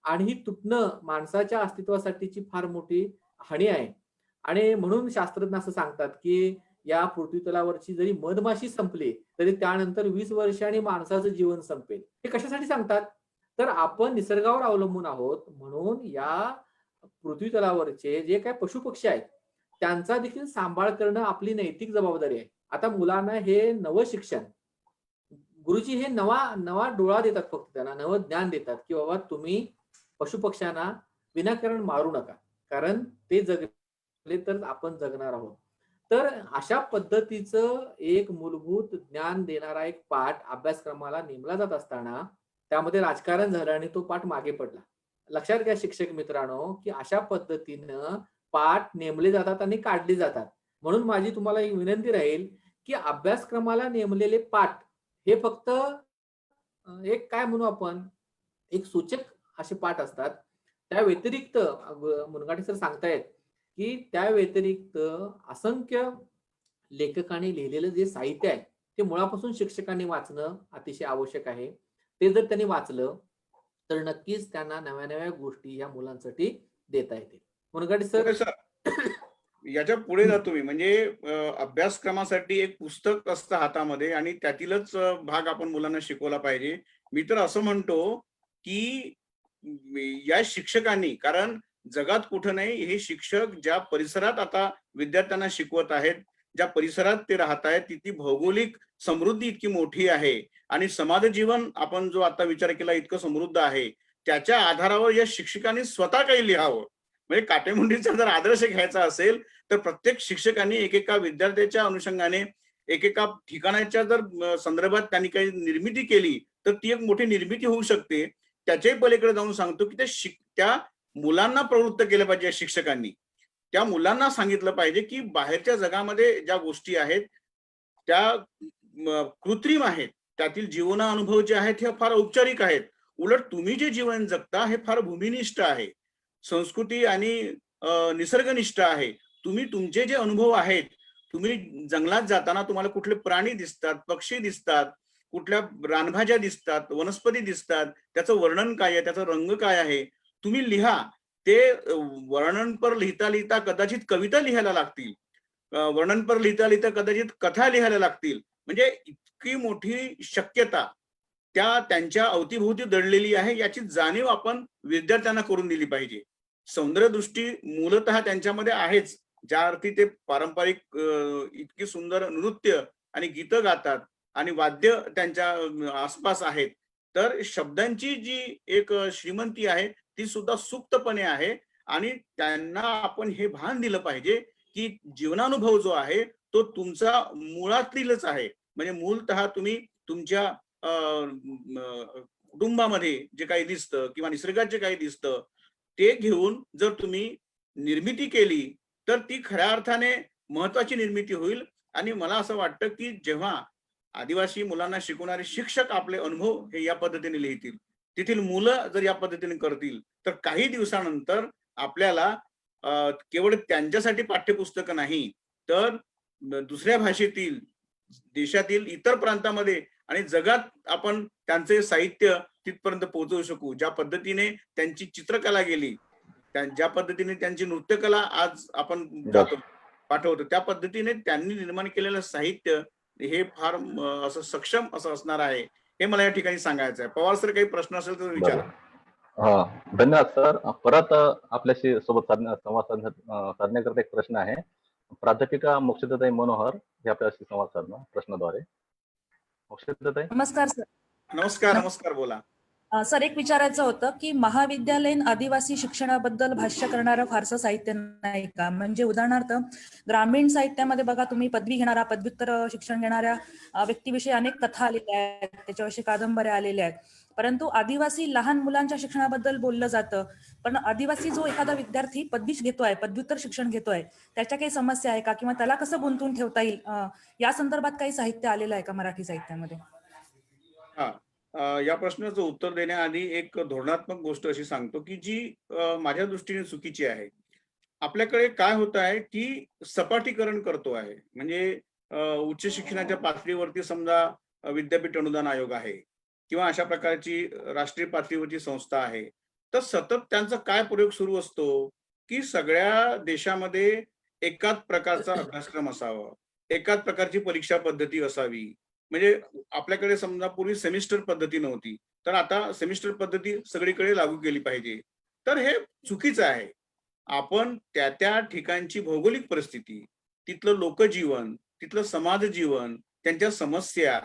आणि ही तुटणं माणसाच्या अस्तित्वासाठीची फार मोठी हानी आहे. आणि म्हणून शास्त्रज्ञ असं सांगतात, की या पृथ्वीतलावरची जरी मधमाशी संपली, तरी त्यानंतर 20 वर्षांनी माणसाचं जीवन संपेल. हे कशासाठी सांगतात? तर आपण निसर्गावर अवलंबून आहोत. म्हणून या पृथ्वीतलावरचे जे काही पशुपक्षी आहेत, त्यांचा देखील सांभाळ करणं आपली नैतिक जबाबदारी आहे. आता मुलांना हे नवं शिक्षण गुरुजी हे नवा नवा डोळा देतात, फक्त त्यांना नवं ज्ञान देतात, की बाबा तुम्ही पशुपक्ष्यांना विनाकारण मारू नका. कारण ते जगले तर आपण जगणार आहोत. तर अशा पद्धतीचं एक मूलभूत ज्ञान देणारा एक पाठ अभ्यासक्रमाला नेमला जात असताना त्यामध्ये राजकारण झालं आणि तो पाठ मागे पडला. लक्षात घ्या शिक्षक मित्रांनो, की अशा पद्धतीनं पाठ नेमले जातात आणि काढले जातात. म्हणून माझी तुम्हाला एक विनंती राहील, की अभ्यासक्रमाला नेमलेले पाठ हे फक्त एक काय म्हणू आपण, एक सूचक असे पाठ असतात. त्या व्यतिरिक्त मुनघाटे सर सांगतायत, की त्या व्यतिरिक्त असंख्य लेखकांनी लिहिलेलं जे साहित्य आहे, ते मुळापासून शिक्षकांनी वाचणं अतिशय आवश्यक आहे. ते जर त्यांनी वाचलं, तर नक्कीच त्यांना नव्या-नव्या गोष्टी या मुलांसाठी देता येतील. मुनघाटे सर. Okay sir. याच्या पुढे जातो मी. म्हणजे अभ्यासक्रमासाठी एक पुस्तक असतं हातामध्ये आणि त्यातीलच भाग आपण मुलांना शिकवला पाहिजे. मी तर असं म्हणतो, की या शिक्षकांनी, कारण जगात कुठं नाही, हे शिक्षक ज्या परिसरात आता विद्यार्थ्यांना शिकवत आहेत, ज्या परिसरात ते राहत आहेत तिथली भौगोलिक समृद्धी इतकी मोठी आहे आणि समाज जीवन आपण जो आता विचार केला इतकं समृद्ध आहे, त्याच्या आधारावर या शिक्षकांनी स्वतः काही लिहावं. म्हणजे काटेमुंडीचा जर आदर्श घ्यायचा असेल तर प्रत्येक शिक्षकांनी एकेका विद्यार्थ्याच्या अनुषंगाने एकेका ठिकाणाच्या जर संदर्भात त्यांनी काही निर्मिती केली तर ती एक मोठी निर्मिती होऊ शकते. त्याच्याही पलीकडे जाऊन सांगतो की त्या मुलांना प्रवृत्त केलं पाहिजे शिक्षकांनी. त्या मुलांना सांगितलं पाहिजे की बाहेरच्या जगामध्ये ज्या गोष्टी आहेत त्या कृत्रिम आहेत, त्यातील जीवन अनुभव जे आहेत हे फार औपचारिक आहेत. उलट तुम्ही जे जीवन जगता हे फार भूमिनिष्ठ आहे, संस्कृती आणि निसर्गनिष्ठ आहे. तुम्ही तुमचे जे अनुभव आहेत, तुम्ही जंगलात जाताना तुम्हाला कुठले प्राणी दिसतात, पक्षी दिसतात, कुठल्या रानभाज्या दिसतात, वनस्पती दिसतात, त्याचं वर्णन काय आहे, त्याचा रंग काय आहे, तुम्ही लिहा. ते वर्णनपर लिहिता लिहिता कदाचित कविता लिहायला लागतील, वर्णनपर लिहिता लिहिता कदाचित कथा लिहायला लागतील. म्हणजे इतकी मोठी शक्यता त्यांच्या अवतीभोवती दडलेली आहे, याची जाणीव आपण विद्यार्थ्यांना करून दिली पाहिजे. सौंदर्यदृष्टी मूलतः त्यांच्यामध्ये आहेच, ज्या अर्थी ते पारंपरिक इतकी सुंदर नृत्य आणि गीतं गातात आणि वाद्य त्यांच्या आसपास आहेत, तर शब्दांची जी एक श्रीमंती आहे ती सुद्धा सुप्तपणे आहे. आणि त्यांना आपण हे भान दिलं पाहिजे की जीवनानुभव जो आहे तो तुमचा मुळातीलच आहे. म्हणजे मूलतः तुम्ही तुमच्या कुटुंबामध्ये जे काही दिसतं किंवा निसर्गात जे काही दिसतं ते घेऊन जर तुम्ही निर्मिती केली तर ती खऱ्या अर्थाने महत्वाची निर्मिती होईल. आणि मला असं वाटतं की जेव्हा आदिवासी मुलांना शिकवणारे शिक्षक आपले अनुभव हे या पद्धतीने लिहितील, तेथील मुलं जर या पद्धतीने करतील तर काही दिवसानंतर आपल्याला केवळ त्यांच्यासाठी पाठ्यपुस्तकं नाही तर दुसऱ्या भाषेतील, देशातील इतर प्रांतामध्ये आणि जगात आपण त्यांचे साहित्य तिथपर्यंत पोहोचवू शकू. ज्या पद्धतीने त्यांची चित्रकला गेली, ज्या पद्धतीने त्यांची नृत्यकला आज आपण पाठवतो, त्या पद्धतीने त्यांनी निर्माण केलेलं साहित्य हे फार असं सक्षम असं असणार आहे, हे मला या ठिकाणी सांगायचं आहे. पवार सर, काही प्रश्न असेल तर विचारा. हा, धन्यवाद सर. परत आपल्याशी सोबत संवाद साधण्याकरता एक प्रश्न आहे. प्राध्यापिका मोक्षदाताई मनोहर हे आपल्याशी संवाद साधणार प्रश्नाद्वारे. मोक्षदाताई. नमस्कार सर. नमस्कार. नमस्कार, बोला. सर, एक विचारायचं होतं की महाविद्यालयीन आदिवासी शिक्षणाबद्दल भाष्य करणारं फारसं साहित्य नाही का? म्हणजे उदाहरणार्थ ग्रामीण साहित्यामध्ये बघा तुम्ही पदवी घेणारा, पदव्युत्तर शिक्षण घेणाऱ्या व्यक्तीविषयी अनेक कथा आलेल्या आहेत, त्याच्याविषयी कादंबऱ्या आलेल्या आहेत. परंतु आदिवासी लहान मुलांच्या शिक्षणाबद्दल बोललं जातं, पण आदिवासी जो एखादा विद्यार्थी पदवी घेतोय, पदव्युत्तर शिक्षण घेतोय, त्याच्या काही समस्या आहे का किंवा त्याला कसं गुंतवून ठेवता येईल, या संदर्भात काही साहित्य आलेलं आहे का मराठी साहित्यामध्ये? हा, या प्रश्नाचं उत्तर देण्याआधी एक धोरणात्मक गोष्ट अशी सांगतो की जी माझ्या दृष्टीने चुकीची आहे. आपल्याकडे काय होत आहे की सपाटीकरण करतो आहे. म्हणजे उच्च शिक्षणाच्या पातळीवरती समजा विद्यापीठ अनुदान आयोग आहे किंवा अशा प्रकारची राष्ट्रीय पातळीवरची संस्था आहे, तर सतत त्यांचा काय प्रयोग सुरू असतो की सगळ्या देशामध्ये एकाच प्रकारचा अभ्यासक्रम असावा, एकाच प्रकारची परीक्षा पद्धती असावी. म्हणजे आपल्याकडे समजा पूर्वी सेमिस्टर पद्धती नव्हती, तर आता सेमिस्टर पद्धती सगळीकडे लागू केली पाहिजे. तर हे चुकीचं आहे. आपण त्या ठिकाणची भौगोलिक परिस्थिती, तिथलं लोकजीवन, तिथलं समाज जीवन, त्यांच्या समस्या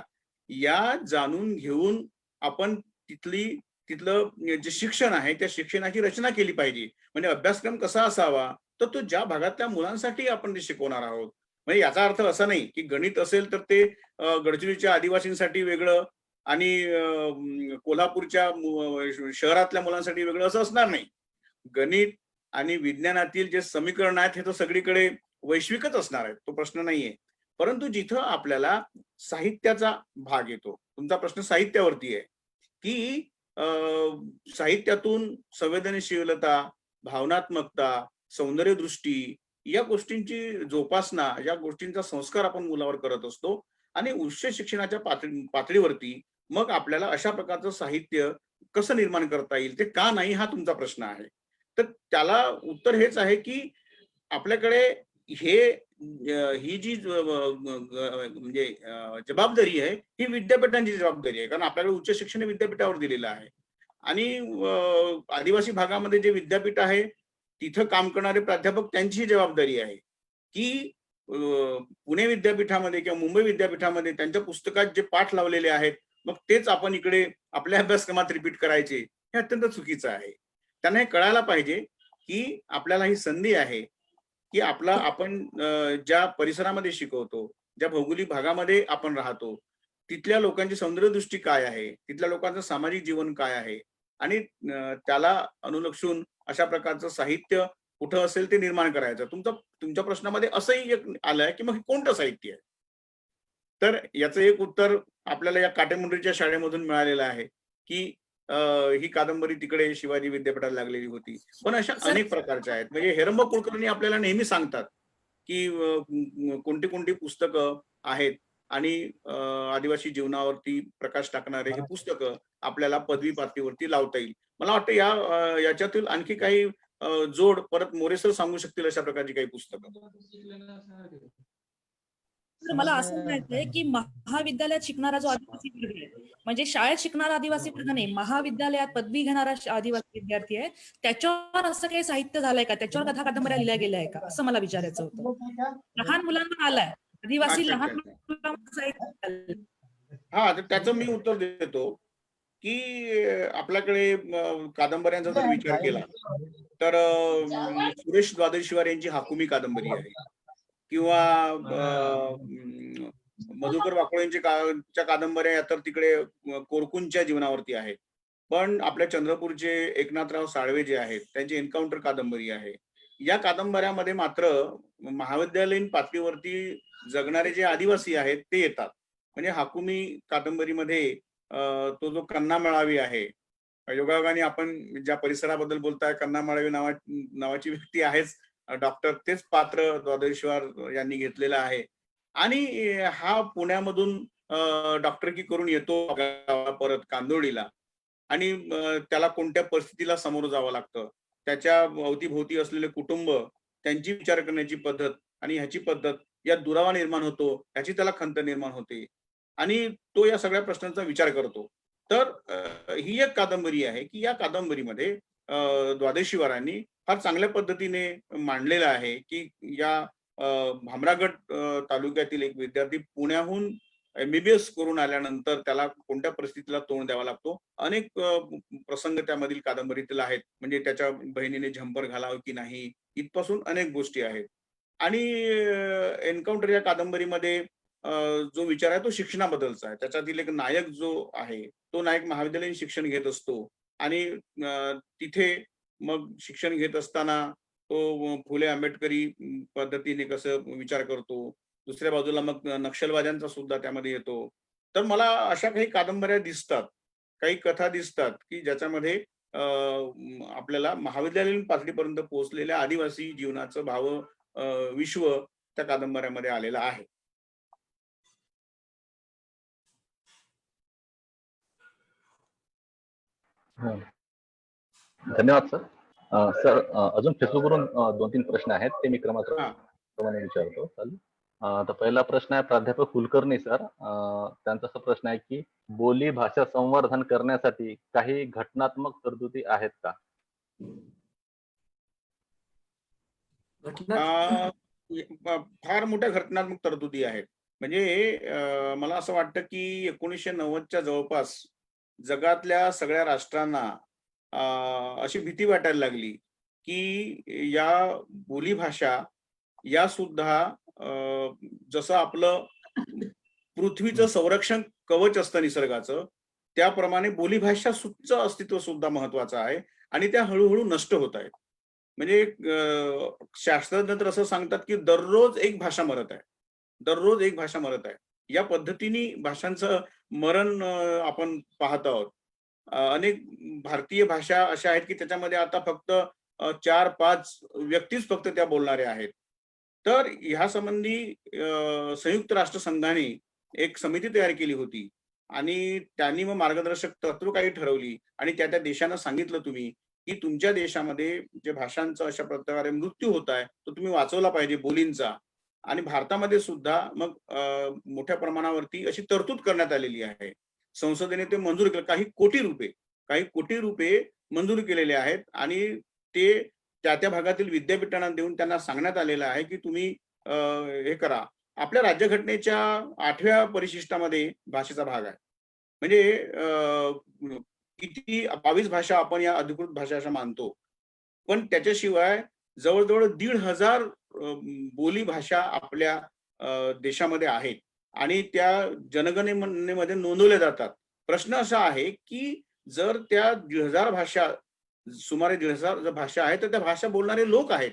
या जाणून घेऊन आपण तिथलं जे शिक्षण आहे त्या शिक्षणाची रचना केली पाहिजे. म्हणजे अभ्यासक्रम कसा असावा तर तो ज्या भागातल्या मुलांसाठी आपण ते शिकवणार आहोत. म्हणजे याचा अर्थ असा नाही की गणित असेल तर ते गडचिरोलीच्या आदिवासींसाठी वेगळं आणि कोल्हापूरच्या शहरातल्या मुलांसाठी वेगळं असं असणार नाही. गणित आणि विज्ञानातील जे समीकरण आहेत हे तर सगळीकडे वैश्विकच असणार आहेत, तो प्रश्न नाहीये. परंतु जिथं आपल्याला साहित्याचा भाग येतो, तुमचा प्रश्न साहित्यावरती आहे की साहित्यातून संवेदनशीलता, भावनात्मकता, सौंदर्यदृष्टी या गोष्टींची जोपासना, या गोष्टींचा संस्कार आपण मुलावर करत असतो. आणि उच्च शिक्षणाच्या पातळीवरती मग आपल्याला अशा प्रकारचं साहित्य कसं निर्माण करता येईल, ते का नाही, हा तुमचा प्रश्न आहे. तर त्याला उत्तर हेच आहे की आपल्याकडे ही जी म्हणजे जबाबदारी आहे ही विद्यापीठांची जबाबदारी आहे. कारण आपल्याला उच्च शिक्षण विद्यापीठावर दिलेलं आहे आणि आदिवासी भागामध्ये जे विद्यापीठ आहे तिथं काम करणारे प्राध्यापक त्यांची जबाबदारी आहे की पुणे विद्यापीठामध्ये किंवा मुंबई विद्यापीठामध्ये त्यांच्या पुस्तकात जे पाठ लावलेले आहेत मग तेच आपण इकडे आपल्या अभ्यासक्रमात रिपीट करायचे, हे अत्यंत चुकीचं आहे. त्यांना हे कळायला पाहिजे की आपल्याला ही संधी आहे की आपण ज्या परिसरामध्ये शिकवतो, ज्या भौगोलिक भागामध्ये आपण राहतो, तिथल्या लोकांची सौंदर्यदृष्टी काय आहे, तिथल्या लोकांचं सामाजिक जीवन काय आहे, आणि त्याला अनुलक्षून अशा प्रकारचं साहित्य कुठं असेल ते निर्माण करायचं. तुमच्या प्रश्नामध्ये असंही एक आलंय की मग हे कोणतं साहित्य आहे. तर याचं एक उत्तर आपल्याला या काटेमुंड्रीच्या शाळेमधून मिळालेलं आहे की ही कादंबरी तिकडे शिवाजी विद्यापीठाला लागलेली होती. पण अशा सर- अनेक प्रकारच्या आहेत. म्हणजे हेरंब कुलकर्णी आपल्याला नेहमी सांगतात की कोणती कोणती पुस्तकं आहेत आणि आदिवासी जीवनावरती प्रकाश टाकणारे हे पुस्तकं आपल्याला पदवी पातळीवरती लावता येईल. मला वाटतं याच्यातील आणखी काही जोड परत मोरेसर सांगू शकतील अशा प्रकारची काही पुस्तकं. तर मला असं म्हणायचंय की महाविद्यालयात शिकणारा जो आदिवासी वर्ग आहे, म्हणजे शाळेत शिकणारा आदिवासी वर्ग नाही, महाविद्यालयात पदवी घेणारा आदिवासी विद्यार्थी आहे, त्याच्यावर असं काही साहित्य झालंय का, त्याच्यावर कथा कादंबऱ्या लिहिल्या गेल्या आहे का, असं मला विचारायचं होतं. लहान मुलांना आलाय, आदिवासी अच्छा, लहान अच्छा. मुलांना साहित्य आलंय. हा, तर त्याचं मी उत्तर देतो की आपल्याकडे कादंबऱ्यांचा जर विचार केला तर सुरेश द्वादशीवार यांची हाकुमी कादंबरी आहे, किंवा मधुकर वाकोळेंच्या कादंबऱ्या या तर तिकडे कोरकूंच्या जीवनावरती आहेत. पण आपल्या चंद्रपूरचे एकनाथराव साळवे जे आहेत त्यांची एन्काउंटर कादंबरी आहे. या कादंबऱ्यामध्ये मात्र महाविद्यालयीन पातळीवरती जगणारे जे आदिवासी आहेत ते येतात. म्हणजे हाकुमी कादंबरीमध्ये तो जो कन्ना मेळावी आहे, योगायोगाने आपण ज्या परिसराबद्दल बोलताय कन्ना मेळावी नावाची व्यक्ती आहेच, डॉक्टर तेच पात्र द्वादशीवार यांनी घेतलेलं आहे. आणि हा पुण्यामधून डॉक्टरकी करून येतो परत कांदोळीला, आणि त्याला कोणत्या परिस्थितीला सामोरं जावं लागतं, त्याच्या अवतीभोवती असलेले कुटुंब, त्यांची विचार करण्याची पद्धत आणि ह्याची पद्धत, या दुरावा निर्माण होतो, ह्याची त्याला खंत निर्माण होते आणि तो या सगळ्या प्रश्नांचा विचार करतो. तर ही एक कादंबरी आहे की या कादंबरीमध्ये द्वादशीवारांनी फार चांगल्या पद्धतीने मांडलेलं आहे की या भामरागड तालुक्यातील एक विद्यार्थी पुण्याहून MBBS करून आल्यानंतर त्याला कोणत्या परिस्थितीला तोंड द्यावा लागतो. अनेक प्रसंग त्यामधील कादंबरीतील आहेत. म्हणजे त्याच्या बहिणीने झंपर घालावं की नाही, इथपासून अनेक गोष्टी आहेत. आणि एन्काउंटर या कादंबरीमध्ये जो विचार आहे तो शिक्षणाबद्दलचा आहे. त्याच्यातील एक नायक जो आहे तो नायक महाविद्यालयीन शिक्षण घेत असतो आणि तिथे मग शिक्षण घेत असताना तो फुले आंबेडकरी पद्धतीने कसं विचार करतो. दुसऱ्या बाजूला मग नक्षलवाद्यांचा सुद्धा त्यामध्ये येतो. तर मला अशा काही कादंबऱ्या दिसतात, काही कथा दिसतात की ज्याच्यामध्ये आपल्याला महाविद्यालयीन पातळीपर्यंत पोहोचलेल्या आदिवासी जीवनाचं विश्व त्या कादंबऱ्यामध्ये आलेलं आहे. धन्यवाद सर. सर अजून फेसबुकवरून 2-3 प्रश्न आहेत, ते मी हा. क्रमाने विचारतो. चालेल. तर पहिला प्रश्न आहे प्राध्यापक कुलकर्णी सर. त्यांचा असा प्रश्न आहे की बोली भाषा संवर्धन करण्यासाठी काही घटनात्मक तरतुदी आहेत का? फार मोठ्या घटनात्मक तरतुदी आहेत. म्हणजे मला असं वाटतं की 1990च्या जवळपास जगातल्या सगळ्या राष्ट्रांना अशी भीती वाटायला लागली की या बोलीभाषा या सुद्धा जसं आपलं पृथ्वीचं संरक्षण कवच असतं निसर्गाचं, त्याप्रमाणे बोलीभाषाचं अस्तित्व सुद्धा महत्वाचं आहे आणि त्या हळूहळू नष्ट होत आहेत. म्हणजे शास्त्रज्ञ तर असं सांगतात की दररोज एक भाषा मरत आहे, दररोज एक भाषा मरत आहे. या पद्धतीने भाषांचं मरण आपण पाहत आहोत. अनेक भारतीय भाषा अशा आहेत की त्याच्यामध्ये आता फक्त 4-5 व्यक्तीच फक्त त्या बोलणाऱ्या आहेत. तर ह्या संबंधी संयुक्त राष्ट्र संघाने एक समिती तयार केली होती आणि त्यांनी मग मार्गदर्शक तत्व काही ठरवली आणि त्या देशांना सांगितलं तुम्ही की तुमच्या देशामध्ये जे भाषांचा अशा प्रकारे मृत्यू होत आहे तो तुम्ही वाचवला पाहिजे बोलींचा. आणि भारतामध्ये सुद्धा मग मोठ्या प्रमाणावरती अशी तरतूद करण्यात आलेली आहे. संसदेने ते मंजूर केलं. काही कोटी रुपये मंजूर केलेले आहेत आणि ते त्या भागातील विद्यापीठांना देऊन त्यांना सांगण्यात आलेलं आहे की तुम्ही हे करा. आपल्या राज्यघटनेच्या 8व्या परिशिष्टामध्ये भाषेचा भाग आहे. म्हणजे किती 22 भाषा आपण या अधिकृत भाषा अशा मानतो. पण त्याच्याशिवाय जवळ-जवळ 1,500 बोली भाषा आपल्या देशामध्ये आहेत आणि त्या जनगणनेमध्ये नोंदवल्या जातात. प्रश्न असा आहे, की जर त्या 1,500 भाषा, सुमारे 1,500 भाषा आहेत, तर त्या भाषा बोलणारे लोक आहेत.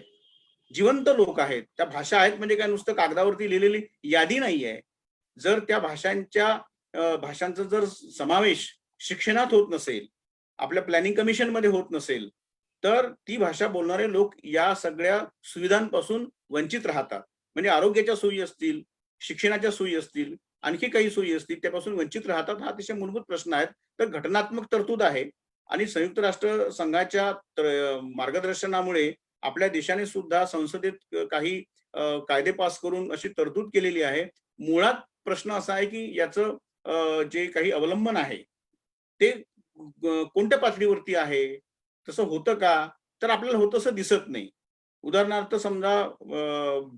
जिवंत लोक आहेत. त्या भाषा आहेत म्हणजे काय नुसतं कागदावरती लिहिलेली यादी नाहीये. जर त्या भाषांचा जर समावेश शिक्षणात होत नसेल, आपल्या प्लॅनिंग कमिशनमध्ये होत नसेल, तर ती भाषा बोलणारे लोक या सगळ्या सुविधांपासून वंचित राहतात. म्हणजे आरोग्याच्या सोयी असतील, शिक्षणाच्या सोयी असतील, आणखी काही सोयी असतील, त्यापासून वंचित राहतात. हा अतिशय मूलभूत प्रश्न आहे. तर घटनात्मक तरतूद आहे आणि संयुक्त राष्ट्र संघाच्या मार्गदर्शनामुळे आपल्या देशाने सुद्धा संसदेत काही कायदे पास करून अशी तरतूद केलेली आहे. मुळात प्रश्न असा आहे, की याचं जे काही अवलंबन आहे, ते कोणत्या पातळीवरती आहे? तसं होतं का? तर आपल्याला होतं असं दिसत नाही. उदाहरणार्थ समजा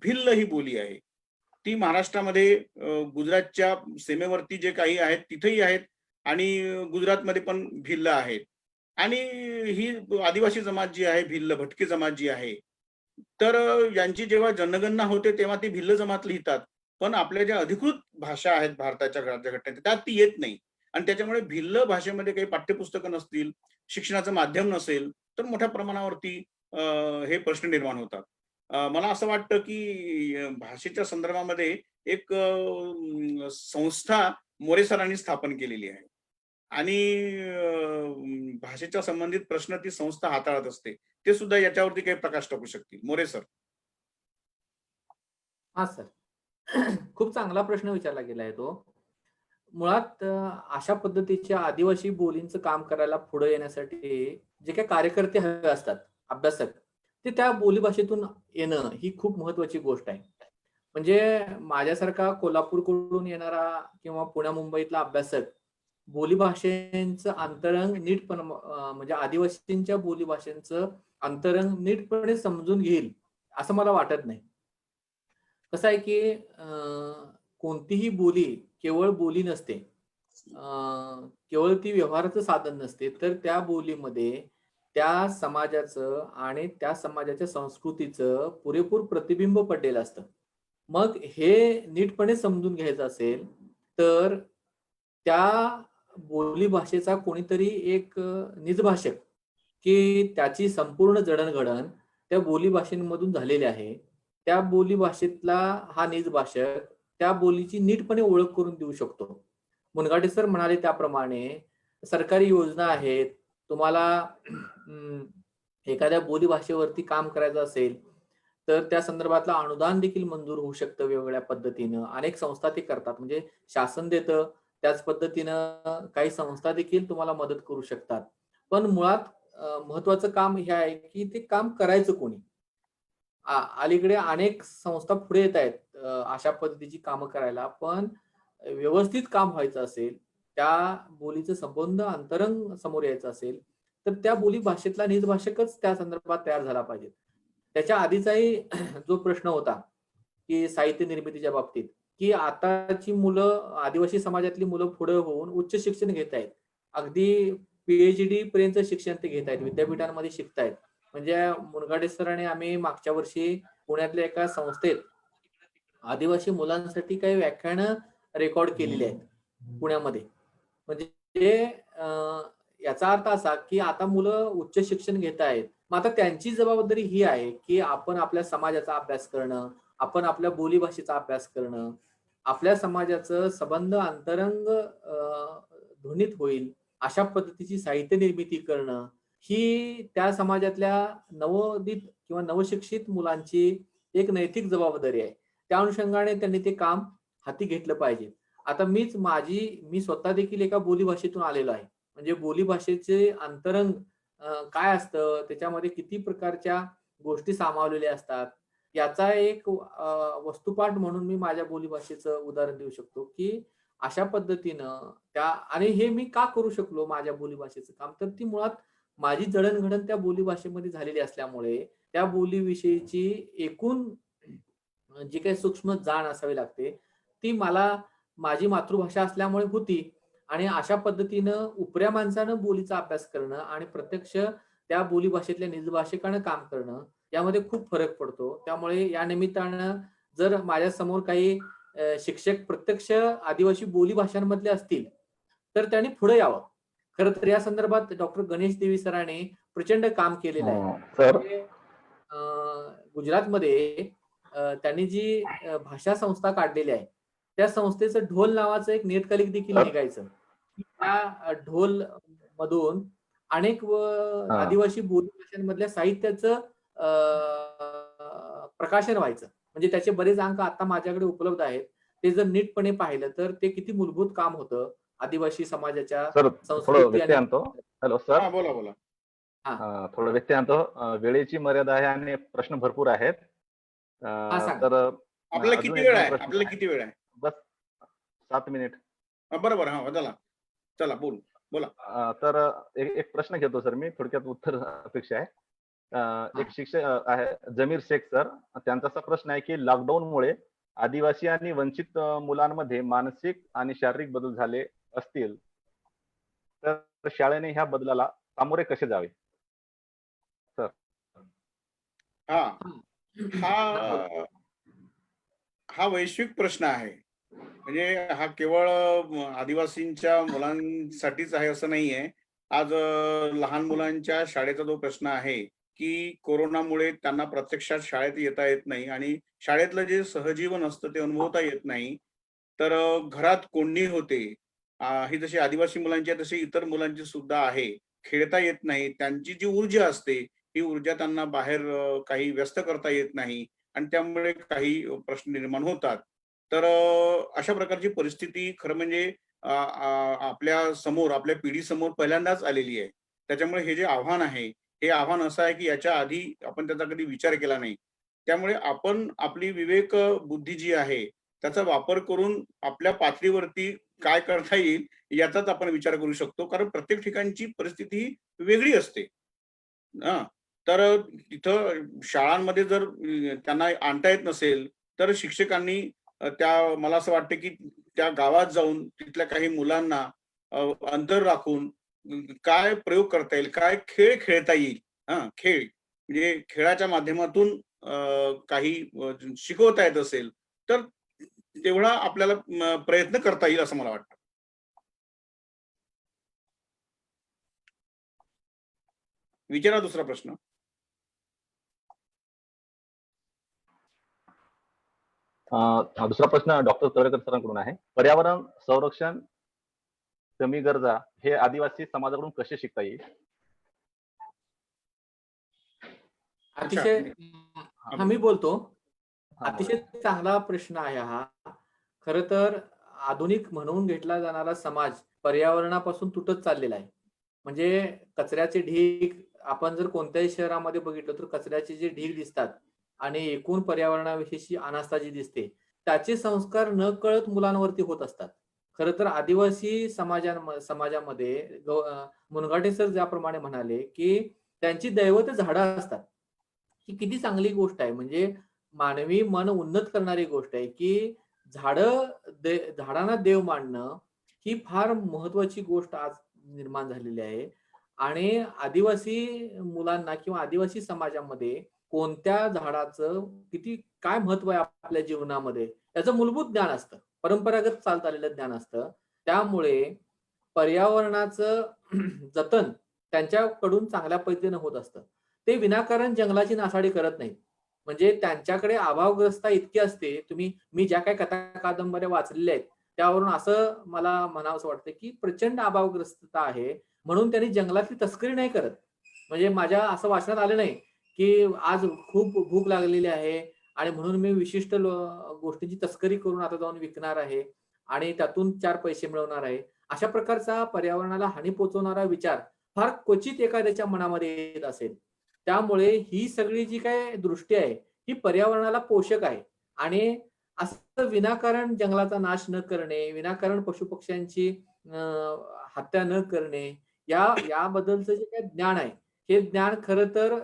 भिल्ल ही बोली आहे. ती महाराष्ट्रामध्ये गुजरातच्या सीमेवरती जे काही आहेत तिथेही आहेत आणि गुजरातमध्ये पण भिल्ल आहेत. आणि ही आदिवासी जमात जी आहे, भिल्ल भटकी जमात जी आहे, तर यांची जेव्हा जनगणना होते तेव्हा ती भिल्ल जमात लिहितात. पण आपल्या ज्या अधिकृत भाषा आहेत भारताच्या राज्यघटनेत त्यात ती येत नाही. आणि त्याच्यामुळे भिल्ल भाषेमध्ये काही पाठ्यपुस्तकं नसतील, शिक्षणाचं माध्यम नसेल, तर मोठ्या प्रमाणावरती हे प्रश्न निर्माण होतात. मला असं वाटतं, की भाषेच्या संदर्भामध्ये एक संस्था मोरे सरांनी स्थापन केलेली आहे. आणि भाषेच्या संबंधित प्रश्न ती संस्था हाताळत असते. ते सुद्धा याच्यावरती काही प्रकाश टाकू शकतील. मोरे सर. हा सर. खूप चांगला प्रश्न विचारला गेलाय तो. मुळात अशा पद्धतीच्या आदिवासी बोलींचं काम करायला पुढे येण्यासाठी जे काही कार्यकर्ते हवे असतात, अभ्यासक, ते त्या बोलीभाषेतून येणं ही खूप महत्वाची गोष्ट आहे. म्हणजे माझ्यासारखा कोल्हापूरकडून येणारा किंवा पुण्या मुंबईतला अभ्यासक बोलीभाषेचं अंतरंग म्हणजे आदिवासींच्या बोलीभाषेचं अंतरंग नीटपणे समजून घेईल असं मला वाटत नाही. कसं आहे की कोणतीही बोली केवळ बोली नसते, केवळ ती व्यवहाराचं साधन नसते, तर त्या बोलीमध्ये त्या समाजाचं आणि त्या समाजाच्या संस्कृतीचं पुरेपूर प्रतिबिंब पडलेलं असतं. मग हे नीटपणे समजून घ्यायचं असेल तर त्या बोली भाषेचा कोणीतरी एक निजभाषक, की त्याची संपूर्ण जडणघडण त्या बोली भाषेमधून झालेली आहे, त्या बोली भाषेतला हा निजभाषक त्या बोलीची नीटपणे ओळख करून देऊ शकतो. मुनघाटे सर म्हणाले त्याप्रमाणे सरकारी योजना आहेत. तुम्हाला एखाद्या बोली भाषेवरती काम करायचं असेल तर त्या संदर्भातलं अनुदान देखील मंजूर होऊ शकतं वेगवेगळ्या पद्धतीनं. अनेक संस्था ते करतात. म्हणजे शासन देतं, त्याच पद्धतीनं काही संस्था देखील तुम्हाला मदत करू शकतात. पण मुळात महत्वाचं काम हे आहे की ते काम करायचं कोणी? अलीकडे अनेक संस्था पुढे येत आहेत अशा पद्धतीची कामं करायला. पण व्यवस्थित काम व्हायचं असेल, त्या बोलीचं संबंध अंतरंग समोर यायचं असेल, तर त्या बोली भाषेतला निजभाषकच त्या संदर्भात तयार झाला पाहिजे. त्याच्या आधीचाही जो प्रश्न होता, की साहित्य निर्मितीच्या बाबतीत, की आताची मुलं, आदिवासी समाजातली मुलं पुढे होऊन उच्च शिक्षण घेत आहेत. अगदी पीएचडी पर्यंत शिक्षण ते घेत आहेत, विद्यापीठांमध्ये शिकतायत. म्हणजे मुनघाटे सर आणि आम्ही मागच्या वर्षी पुण्यातल्या एका संस्थेत आदिवासी मुलांसाठी काही व्याख्यानं रेकॉर्ड केलेली आहेत पुण्यामध्ये. म्हणजे याचा अर्थ असा की आता मुलं उच्च शिक्षण घेत आहेत. मग आता त्यांची जबाबदारी ही आहे की आपण आपल्या समाजाचा अभ्यास करणं, आपण आपल्या बोलीभाषेचा अभ्यास करणं, आपल्या समाजाचं संबंध अंतरंग ध्वनित होईल अशा पद्धतीची साहित्य निर्मिती करणं, ही त्या समाजातल्या नवोदित किंवा नवशिक्षित मुलांची एक नैतिक जबाबदारी आहे. त्या अनुषंगाने त्यांनी ते काम हाती घेतलं पाहिजे. आता मी स्वतः देखील एका बोलीभाषेतून आलेलो आहे. म्हणजे बोलीभाषेचे अंतरंग काय असतं, त्याच्यामध्ये किती प्रकारच्या गोष्टी सामावलेल्या असतात, याचा एक वस्तुपाठ म्हणून मी माझ्या बोलीभाषेचं उदाहरण देऊ शकतो, की अशा पद्धतीनं आणि हे मी का करू शकलो माझ्या बोलीभाषेचं काम, तर ती मुळात माझी जडणघडण त्या बोलीभाषेमध्ये झालेली असल्यामुळे त्या बोलीविषयीची एकूण जी काही सूक्ष्म जाण असावी लागते ती मला माझी मातृभाषा असल्यामुळे होती. आणि अशा पद्धतीनं उपऱ्या माणसानं बोलीचा अभ्यास करणं आणि प्रत्यक्ष त्या बोलीभाषेतल्या निजभाषिकानं काम करणं यामध्ये खूप फरक पडतो. त्यामुळे या निमित्तानं जर माझ्या समोर काही शिक्षक प्रत्यक्ष आदिवासी बोली भाषांमधले असतील तर त्यांनी पुढे यावं. खरं तर या संदर्भात डॉक्टर गणेश देवी सरांनी प्रचंड काम केलेलं आहे. सर म्हणजे, गुजरातमध्ये त्यांनी जी भाषा संस्था काढलेली आहे त्या संस्थेचं ढोल नावाचं एक नियतकालिक देखील निघायचं. त्या ढोल मधून अनेक हा. आदिवासी बोली भाषांमधल्या साहित्याचं प्रकाशन व्हायचं. म्हणजे त्याचे बरेच अंक आता माझ्याकडे उपलब्ध आहेत. ते जर नीटपणे पाहिलं तर ते किती मूलभूत काम होतं आदिवासी समाजाच्या सर थोडं संस्कृती व्यत्यय आणि आणतो. हॅलो सर, हा, बोला बोला. थोडं व्यत्यय आणतो. वेळेची मर्यादा आहे आणि प्रश्न भरपूर आहेत. हा, सांगा. तर आपल्याला अजून किती एक वेळ दोन आहे? प्रश्न आपल्याला आहेत. किती वेळ आहे? बस 7 मिनिट. बरोबर. हा, चला चला बोल. तर एक एक प्रश्न घेतो सर, मी थोडक्यात उत्तर अपेक्षा आहे. एक शिक्षक आहे जमीर शेख सर, त्यांचा असा प्रश्न आहे की लॉकडाऊनमुळे आदिवासी आणि वंचित मुलांमध्ये मानसिक आणि शारीरिक बदल झाले असतील तर शाळेने ह्या बदलाला सामोरे कसे जावे? सर हा हा, बोला. हा हा वैश्विक प्रश्न आहे. म्हणजे हा केवळ आदिवासींच्या मुलांसाठीच आहे असं नाहीये. आज लहान मुलांच्या शाळेचा जो प्रश्न आहे की कोरोनामुळे त्यांना प्रत्यक्षात शाळेत येता येत नाही आणि शाळेतलं जे सहजीवन असतं ते अनुभवता येत नाही. तर घरात कोंडी होते. ही जशी आदिवासी मुलांची आहे तशी इतर मुलांची सुद्धा आहे. खेळता येत नाही. त्यांची जी ऊर्जा असते ही ऊर्जा त्यांना बाहेर काही व्यस्त करता येत नाही आणि त्यामुळे काही प्रश्न निर्माण होतात. तर अशा प्रकारची परिस्थिती खरं म्हणजे आपल्या समोर, आपल्या पिढीसमोर पहिल्यांदाच आलेली आहे. त्याच्यामुळे हे जे आव्हान आहे, हे आव्हान असं आहे की याच्या आधी आपण त्याचा कधी विचार केला नाही. त्यामुळे आपण आपली विवेक बुद्धी जी आहे, त्याचा वापर करून आपल्या पातळीवरती काय करता येईल याचाच आपण विचार करू शकतो. कारण प्रत्येक ठिकाणची परिस्थिती ही वेगळी असते. हां. तर तिथं शाळांमध्ये जर त्यांना आणता येत नसेल, तर शिक्षकांनी त्या मला असं वाटतं, की त्या गावात जाऊन तिथल्या काही मुलांना अंतर राखून काय प्रयोग करता येईल, काय खेळ खेळता येईल. खेळ म्हणजे खेळाच्या माध्यमातून काही शिकवता येत असेल, तर तेवढा आपल्याला प्रयत्न करता येईल असं मला वाटतं. विचारा दुसरा प्रश्न. दुसरा प्रश्न डॉक्टर तवरेकर सरांकडून आहे. पर्यावरण संरक्षण कमी गरजा हे आदिवासी समाजाकडून कसे शिकता येईल? अच्छा. अतिशय हा, मी बोलतो. हा, अतिशय चांगला प्रश्न आहे हा. खरं तर आधुनिक म्हणून घेतला जाणारा समाज पर्यावरणापासून तुटत चाललेला आहे. म्हणजे कचऱ्याचे ढीग आपण जर कोणत्याही शहरामध्ये बघितलं तर कचऱ्याचे जे ढीग दिसतात आणि एकूण पर्यावरणाविषयीची अनास्था जी दिसते त्याचे संस्कार न कळत मुलांवरती होत असतात. खरं तर आदिवासी समाजामध्ये मुनघाटे सर ज्याप्रमाणे म्हणाले की त्यांची दैवत झाडं असतात. ही किती चांगली गोष्ट आहे. म्हणजे मानवी मन उन्नत करणारी गोष्ट आहे की झाडांना देव मानणं ही फार महत्वाची गोष्ट आज निर्माण झालेली आहे. आणि आदिवासी मुलांना किंवा आदिवासी समाजामध्ये कोणत्या झाडाचं किती काय महत्व आहे आपल्या जीवनामध्ये याचं मूलभूत ज्ञान असतं. परंपरागत चालत आलेलं ज्ञान असतं. त्यामुळे पर्यावरणाचं जतन त्यांच्याकडून चांगल्या पद्धतीने होत असतं. ते विनाकारण जंगलाची नासाडी करत नाहीत. म्हणजे त्यांच्याकडे अभावग्रस्ता इतकी असते. मी ज्या काही कथा कादंबऱ्या वाचलेल्या आहेत त्यावरून असं मला म्हणावंसं वाटतं की प्रचंड अभावग्रस्तता आहे. म्हणून त्यांनी जंगलातली तस्करी नाही करत. म्हणजे माझ्या असं वाचण्यात आलं नाही की आज खूप भूक लागलेली आहे आणि म्हणून मी विशिष्ट गोष्टींची तस्करी करून आता जाऊन विकणार आहे आणि त्यातून 4 पैसे मिळवणार आहे. अशा प्रकारचा पर्यावरणाला हानी पोहोचवणारा विचार फार क्वचित एखाद्याच्या मनामध्ये येत असेल. त्यामुळे ही सगळी जी काही दृष्टी आहे ही पर्यावरणाला पोषक आहे. आणि असं विनाकारण जंगलाचा नाश न करणे, विनाकारण पशुपक्ष्यांची हत्या न करणे, याबद्दलचं जे काही ज्ञान आहे हे ज्ञान खरं तर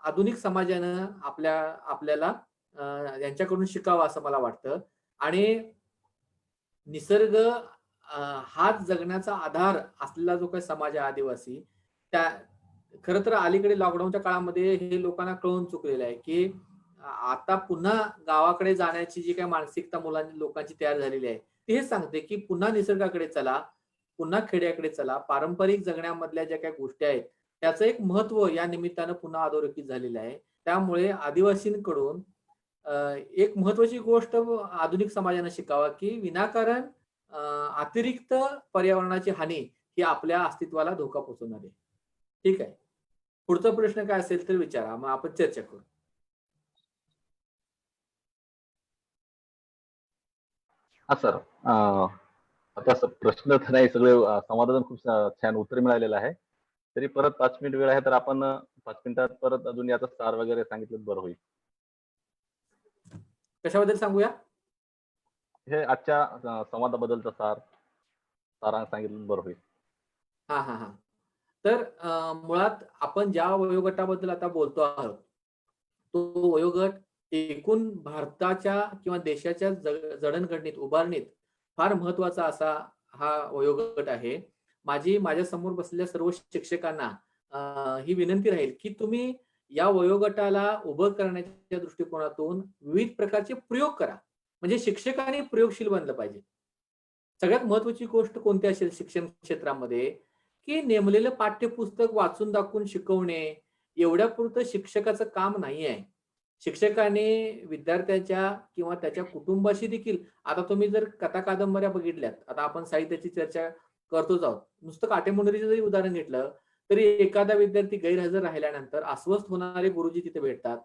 आधुनिक समाजानं आपल्याला यांच्याकडून शिकावं असं मला वाटतं. आणि निसर्ग हाच जगण्याचा आधार असलेला जो काही समाज आहे आदिवासी, त्या खरं तर अलीकडे लॉकडाऊनच्या काळामध्ये हे लोकांना कळून चुकलेलं आहे, की आता पुन्हा गावाकडे जाण्याची जी काही मानसिकता लोकांची तयार झालेली आहे, ती हेच सांगते, की पुन्हा निसर्गाकडे चला, पुन्हा खेड्याकडे चला. पारंपरिक जगण्यामधल्या ज्या काही गोष्टी आहेत, त्याचं एक महत्त्व या निमित्तानं पुन्हा अधोरेखित झालेलं आहे. त्यामुळे आदिवासींकडून एक महत्त्वाची गोष्ट आधुनिक समाजानं शिकावा, की विनाकारण अतिरिक्त पर्यावरणाची हानी ही आपल्या अस्तित्वाला धोका पोहोचवणार आहे. ठीक आहे. पुढचा प्रश्न काय असेल तर विचारा, मग आपण चर्चा करू. हा सर, आता प्रश्न तर नाही, सगळे संवादातून खूप छान उत्तर मिळालेलं आहे. तरी परत 5 मिनिट वेळ आहे, तर आपण 5 मिनिटात परत अजून याचा सार वगैरे सांगितलं बरं होईल. कशाबद्दल सांगूया? हे आजच्या संवादाबद्दलचा सारांश सांगितलं बरं होईल. हा हा हा तर मुळात आपण ज्या वयोगटाबद्दल आता बोलतो आहोत, तो वयोगट एकूण भारताच्या किंवा देशाच्या जडणघडणीत, उभारणीत फार महत्वाचा असा हा वयोगट आहे. माझ्या समोर बसलेल्या सर्व शिक्षकांना ही विनंती राहील, की तुम्ही या वयोगटाला उभं करण्याच्या दृष्टिकोनातून विविध प्रकारचे प्रयोग करा. म्हणजे शिक्षकांनी प्रयोगशील बनलं पाहिजे. सगळ्यात महत्वाची गोष्ट कोणती असेल शिक्षण क्षेत्रामध्ये, की नेमलेलं पाठ्यपुस्तक वाचून दाखवून शिकवणे एवढ्यापुरतं शिक्षकाचं काम नाही आहे. शिक्षकाने विद्यार्थ्याच्या किंवा त्याच्या कुटुंबाशी देखील, आता तुम्ही जर कथा कादंबऱ्या बघितल्यात, आता आपण साहित्याची चर्चा करतोच आहोत, नुसतं काटेमुंडरीचं जरी उदाहरण घेतलं तरी एखादा विद्यार्थी गैरहजर राहिल्यानंतर अस्वस्थ होणारे गुरुजी तिथे भेटतात.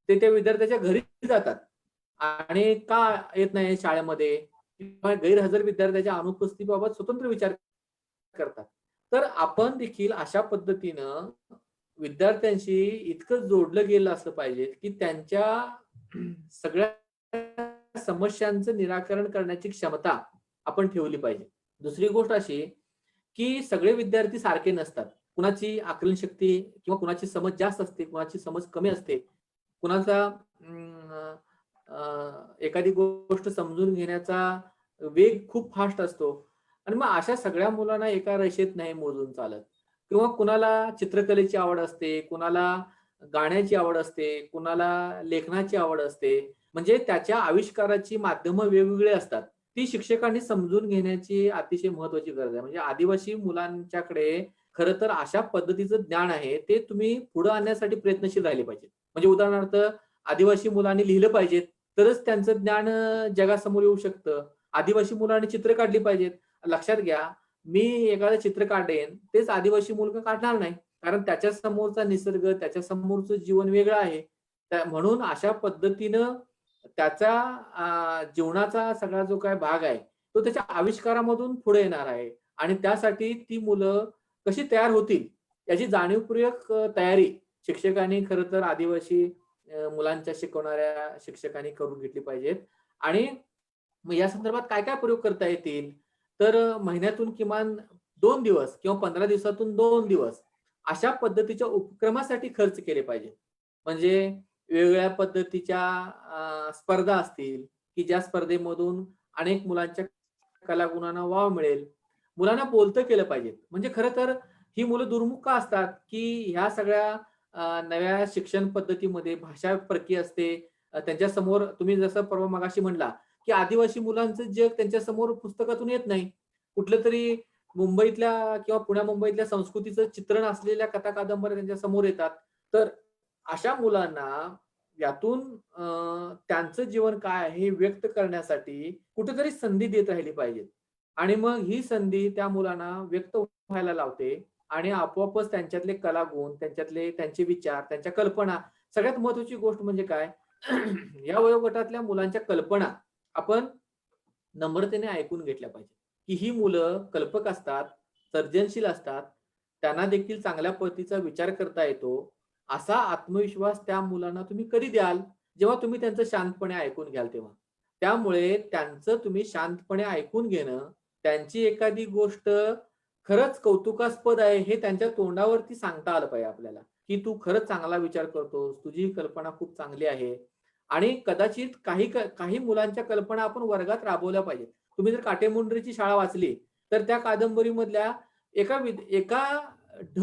ते त्या विद्यार्थ्याच्या घरी जातात आणि का येत नाही शाळेमध्ये, किंवा गैरहजर विद्यार्थ्याच्या अनुपस्थितीबाबत स्वतंत्र विचार करतात. तर आपण देखील अशा पद्धतीनं विद्यार्थ्यांशी इतकं जोडलं गेलं असलं पाहिजे, की त्यांच्या सगळ्या समस्यांचं निराकरण करण्याची क्षमता आपण ठेवली पाहिजे. दुसरी गोष्ट अशी, की सगळे विद्यार्थी सारखे नसतात. कुणाची आकलन शक्ती किंवा कुणाची समज जास्त असते, कुणाची समज कमी असते, कुणाचा एखादी गोष्ट समजून घेण्याचा वेग खूप फास्ट असतो. आणि मग अशा सगळ्या मुलांना एका रेषेत नाही मोजून चालत. किंवा कुणाला चित्रकलेची आवड असते, कुणाला गाण्याची आवड असते, कुणाला लेखनाची आवड असते. म्हणजे त्याच्या आविष्काराची माध्यमं वेगवेगळी असतात. ती शिक्षकांनी समजून घेण्याची अतिशय महत्वाची गरज आहे. म्हणजे आदिवासी मुलांच्याकडे खरं तर अशा पद्धतीचं ज्ञान आहे, ते तुम्ही पुढे आणण्यासाठी प्रयत्नशील राहिले पाहिजे. म्हणजे उदाहरणार्थ आदिवासी मुलांनी लिहिलं पाहिजे, तरच त्यांचं ज्ञान जगासमोर येऊ शकतं. आदिवासी मुलांनी चित्र काढली पाहिजेत. लक्षात घ्या, मी एखादं चित्र काढेन, तेच आदिवासी मुलगा काढणार नाही. कारण त्याच्या समोरचा निसर्ग, त्याच्या समोरचं जीवन वेगळं आहे. म्हणून अशा पद्धतीनं त्याचा जीवनाचा सगळा जो काही भाग आहे, तो त्याच्या आविष्कारामधून पुढे येणार आहे. आणि त्यासाठी ती मुलं कशी तयार होतील याची जाणीवपूर्वक तयारी शिक्षकांनी खरं तर आदिवासी मुलांच्या शिकवणाऱ्या शिक्षकांनी करून घेतली पाहिजेत. आणि मग या संदर्भात काय काय प्रयोग करता येतील, तर महिन्यातून किमान 2 दिवस किंवा 15 दिवसातून 2 दिवस अशा पद्धतीच्या उपक्रमासाठी खर्च केले पाहिजे. म्हणजे वेगवेगळ्या पद्धतीच्या स्पर्धा असतील, की ज्या स्पर्धेमधून अनेक मुलांच्या कलागुणांना वाव मिळेल. मुलांना बोलतं केलं पाहिजे. म्हणजे खरं तर ही मुलं दुर्मुख का असतात, की ह्या सगळ्या नव्या शिक्षण पद्धतीमध्ये भाषा परकीय असते. त्यांच्या समोर तुम्ही जसं परवा मगाशी म्हणला, की आदिवासी मुलांचं जग त्यांच्या समोर पुस्तकातून येत नाही. कुठलं तरी मुंबईतल्या किंवा पुण्या मुंबईतल्या संस्कृतीचं चित्रण असलेल्या कथा कादंबऱ्या त्यांच्या समोर येतात. तर अशा मुलांना यातून त्यांचं जीवन काय आहे हे व्यक्त करण्यासाठी कुठेतरी संधी देत राहिली पाहिजे. आणि मग ही संधी त्या मुलांना व्यक्त व्हायला लावते आणि आपोआपच त्यांच्यातले कलागुण, त्यांचे विचार, त्यांच्या कल्पना, सगळ्यात महत्वाची गोष्ट म्हणजे काय, या वयोगटातल्या मुलांच्या कल्पना आपण नम्रतेने ऐकून घेतल्या पाहिजे, की ही मुलं कल्पक असतात, सर्जनशील असतात, त्यांना देखील चांगल्या पद्धतीचा विचार करता येतो. असा आत्मविश्वास त्या मुलांना तुम्ही कधी द्याल, जेव्हा तुम्ही त्यांचं शांतपणे ऐकून घ्याल तेव्हा. त्यामुळे त्यांचं तुम्ही शांतपणे ऐकून घेणं, त्यांची एखादी गोष्ट खरंच कौतुकास्पद आहे हे त्यांच्या तोंडावरती सांगता आलं पाहिजे आपल्याला, की तू खरंच चांगला विचार करतोस, तुझी कल्पना खूप चांगली आहे. आणि कदाचित काही मुलांच्या कल्पना आपण वर्गात राबवल्या पाहिजेत. तुम्ही जर काटेमुंडरीची शाळा वाचली तर त्या कादंबरीमधल्या एका ढ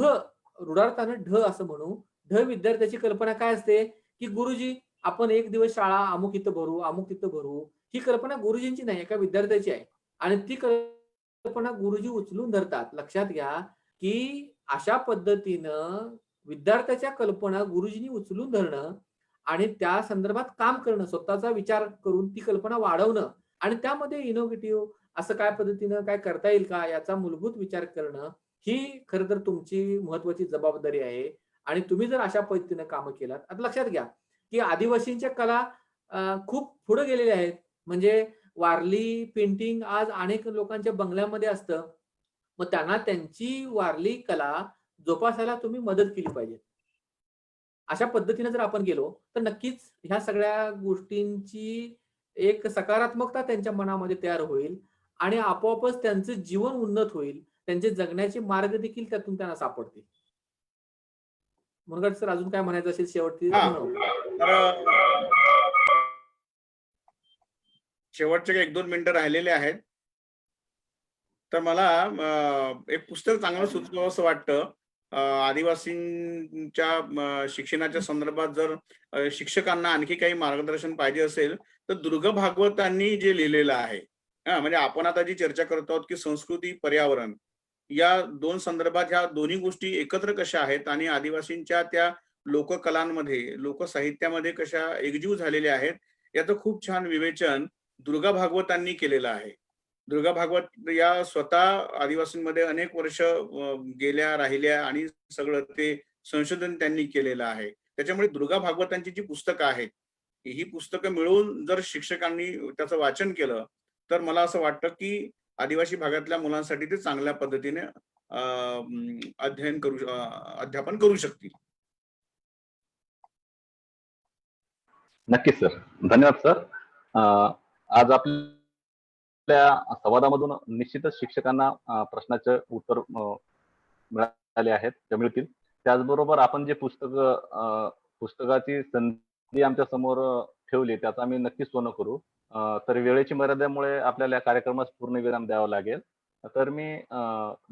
रुडारतानं ढ असं म्हणू, ढ विद्यार्थ्याची कल्पना काय असते, की गुरुजी आपण एक दिवस शाळा अमुक इथं भरू, अमुक इथं भरू. ही कल्पना गुरुजींची नाही, एका विद्यार्थ्याची आहे. आणि ती कल्पना गुरुजी उचलून धरतात. लक्षात घ्या, की अशा पद्धतीनं विद्यार्थ्याच्या कल्पना गुरुजींनी उचलून धरणं आणि त्या संदर्भात काम करणं, स्वतःचा विचार करून ती कल्पना वाढवणं आणि त्यामध्ये इनोव्हेटिव्ह असं काय पद्धतीनं काय करता येईल का याचा मूलभूत विचार करणं, ही खरं तर तुमची महत्वाची जबाबदारी आहे. आणि तुम्ही जर अशा पद्धतीनं कामं केलात, आता लक्षात घ्या, की आदिवासींच्या कला खूप पुढे गेलेल्या आहेत. म्हणजे वारली पेंटिंग आज अनेक लोकांच्या बंगल्यामध्ये असतं. मग त्यांना त्यांची वारली कला जोपासायला तुम्ही मदत केली पाहिजे. अशा पद्धतीने जर आपण गेलो, तर नक्कीच ह्या सगळ्या गोष्टींची एक सकारात्मकता त्यांच्या मनामध्ये तयार होईल आणि आपोआपच त्यांचं जीवन उन्नत होईल. त्यांचे जगण्याचे मार्ग देखील त्यातून त्यांना सापडतील. मुनगंटीवार सर अजून काय म्हणायचं असेल शेवटी हा म्हणू. तर शेवटचे 1-2 मिनिटं राहिलेले आहेत. तर मला एक पुस्तक चांगलं सुचवावं असं वाटतं. आदिवासींच्या शिक्षणाच्या संदर्भात जर शिक्षकांना आणखी काही मार्गदर्शन पाहिजे असेल तर दुर्गा भागवतांनी जे लिहिलेलं आहे. म्हणजे आपण आता जी चर्चा करत आहोत की संस्कृती पर्यावरण या 2 संदर्भात ह्या दोन्ही गोष्टी एकत्र कशा आहेत आणि आदिवासींच्या त्या लोककलांमध्ये, लोकसाहित्यामध्ये कशा एकजीव झालेल्या आहेत, याचं खूप छान विवेचन दुर्गा भागवतांनी केलेलं आहे. दुर्गा भागवत या स्वतः आदिवासींमध्ये अनेक वर्ष गेल्या, राहिल्या आणि सगळं ते संशोधन त्यांनी केलेलं आहे. त्याच्यामुळे दुर्गा भागवतांची जी पुस्तकं आहेत, ही पुस्तकं मिळवून जर शिक्षकांनी त्याचं वाचन केलं, तर मला असं वाटतं की आदिवासी भागातल्या मुलांसाठी ते चांगल्या पद्धतीने अध्यापन करू शकतील. नक्कीच सर. धन्यवाद सर. आज आपल्या संवादामधून निश्चितच शिक्षकांना प्रश्नाचे उत्तर मिळाले आहेत, ते मिळतील. त्याचबरोबर आपण जे पुस्तकाची संधी आमच्या समोर ठेवली त्याचं आम्ही नक्कीच सोनं करू. तर वेळेची मर्यादेमुळे आपल्याला या कार्यक्रमास पूर्णविराम द्यावा लागेल. तर मी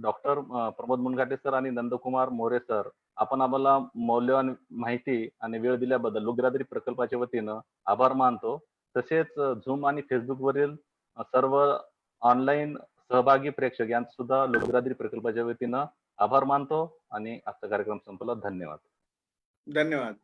डॉक्टर प्रमोद मुनघाटे सर आणि नंदकुमार मोरे सर आपण आम्हाला मौल्यवान माहिती आणि वेळ दिल्याबद्दल लोकबिरादरी प्रकल्पाच्या वतीनं आभार मानतो. तसेच झूम आणि फेसबुकवरील सर्व ऑनलाईन सहभागी प्रेक्षक यांचा सुद्धा लोकबिरादरी प्रकल्पाच्या वतीनं आभार मानतो आणि आजचा कार्यक्रम संपला. धन्यवाद. धन्यवाद.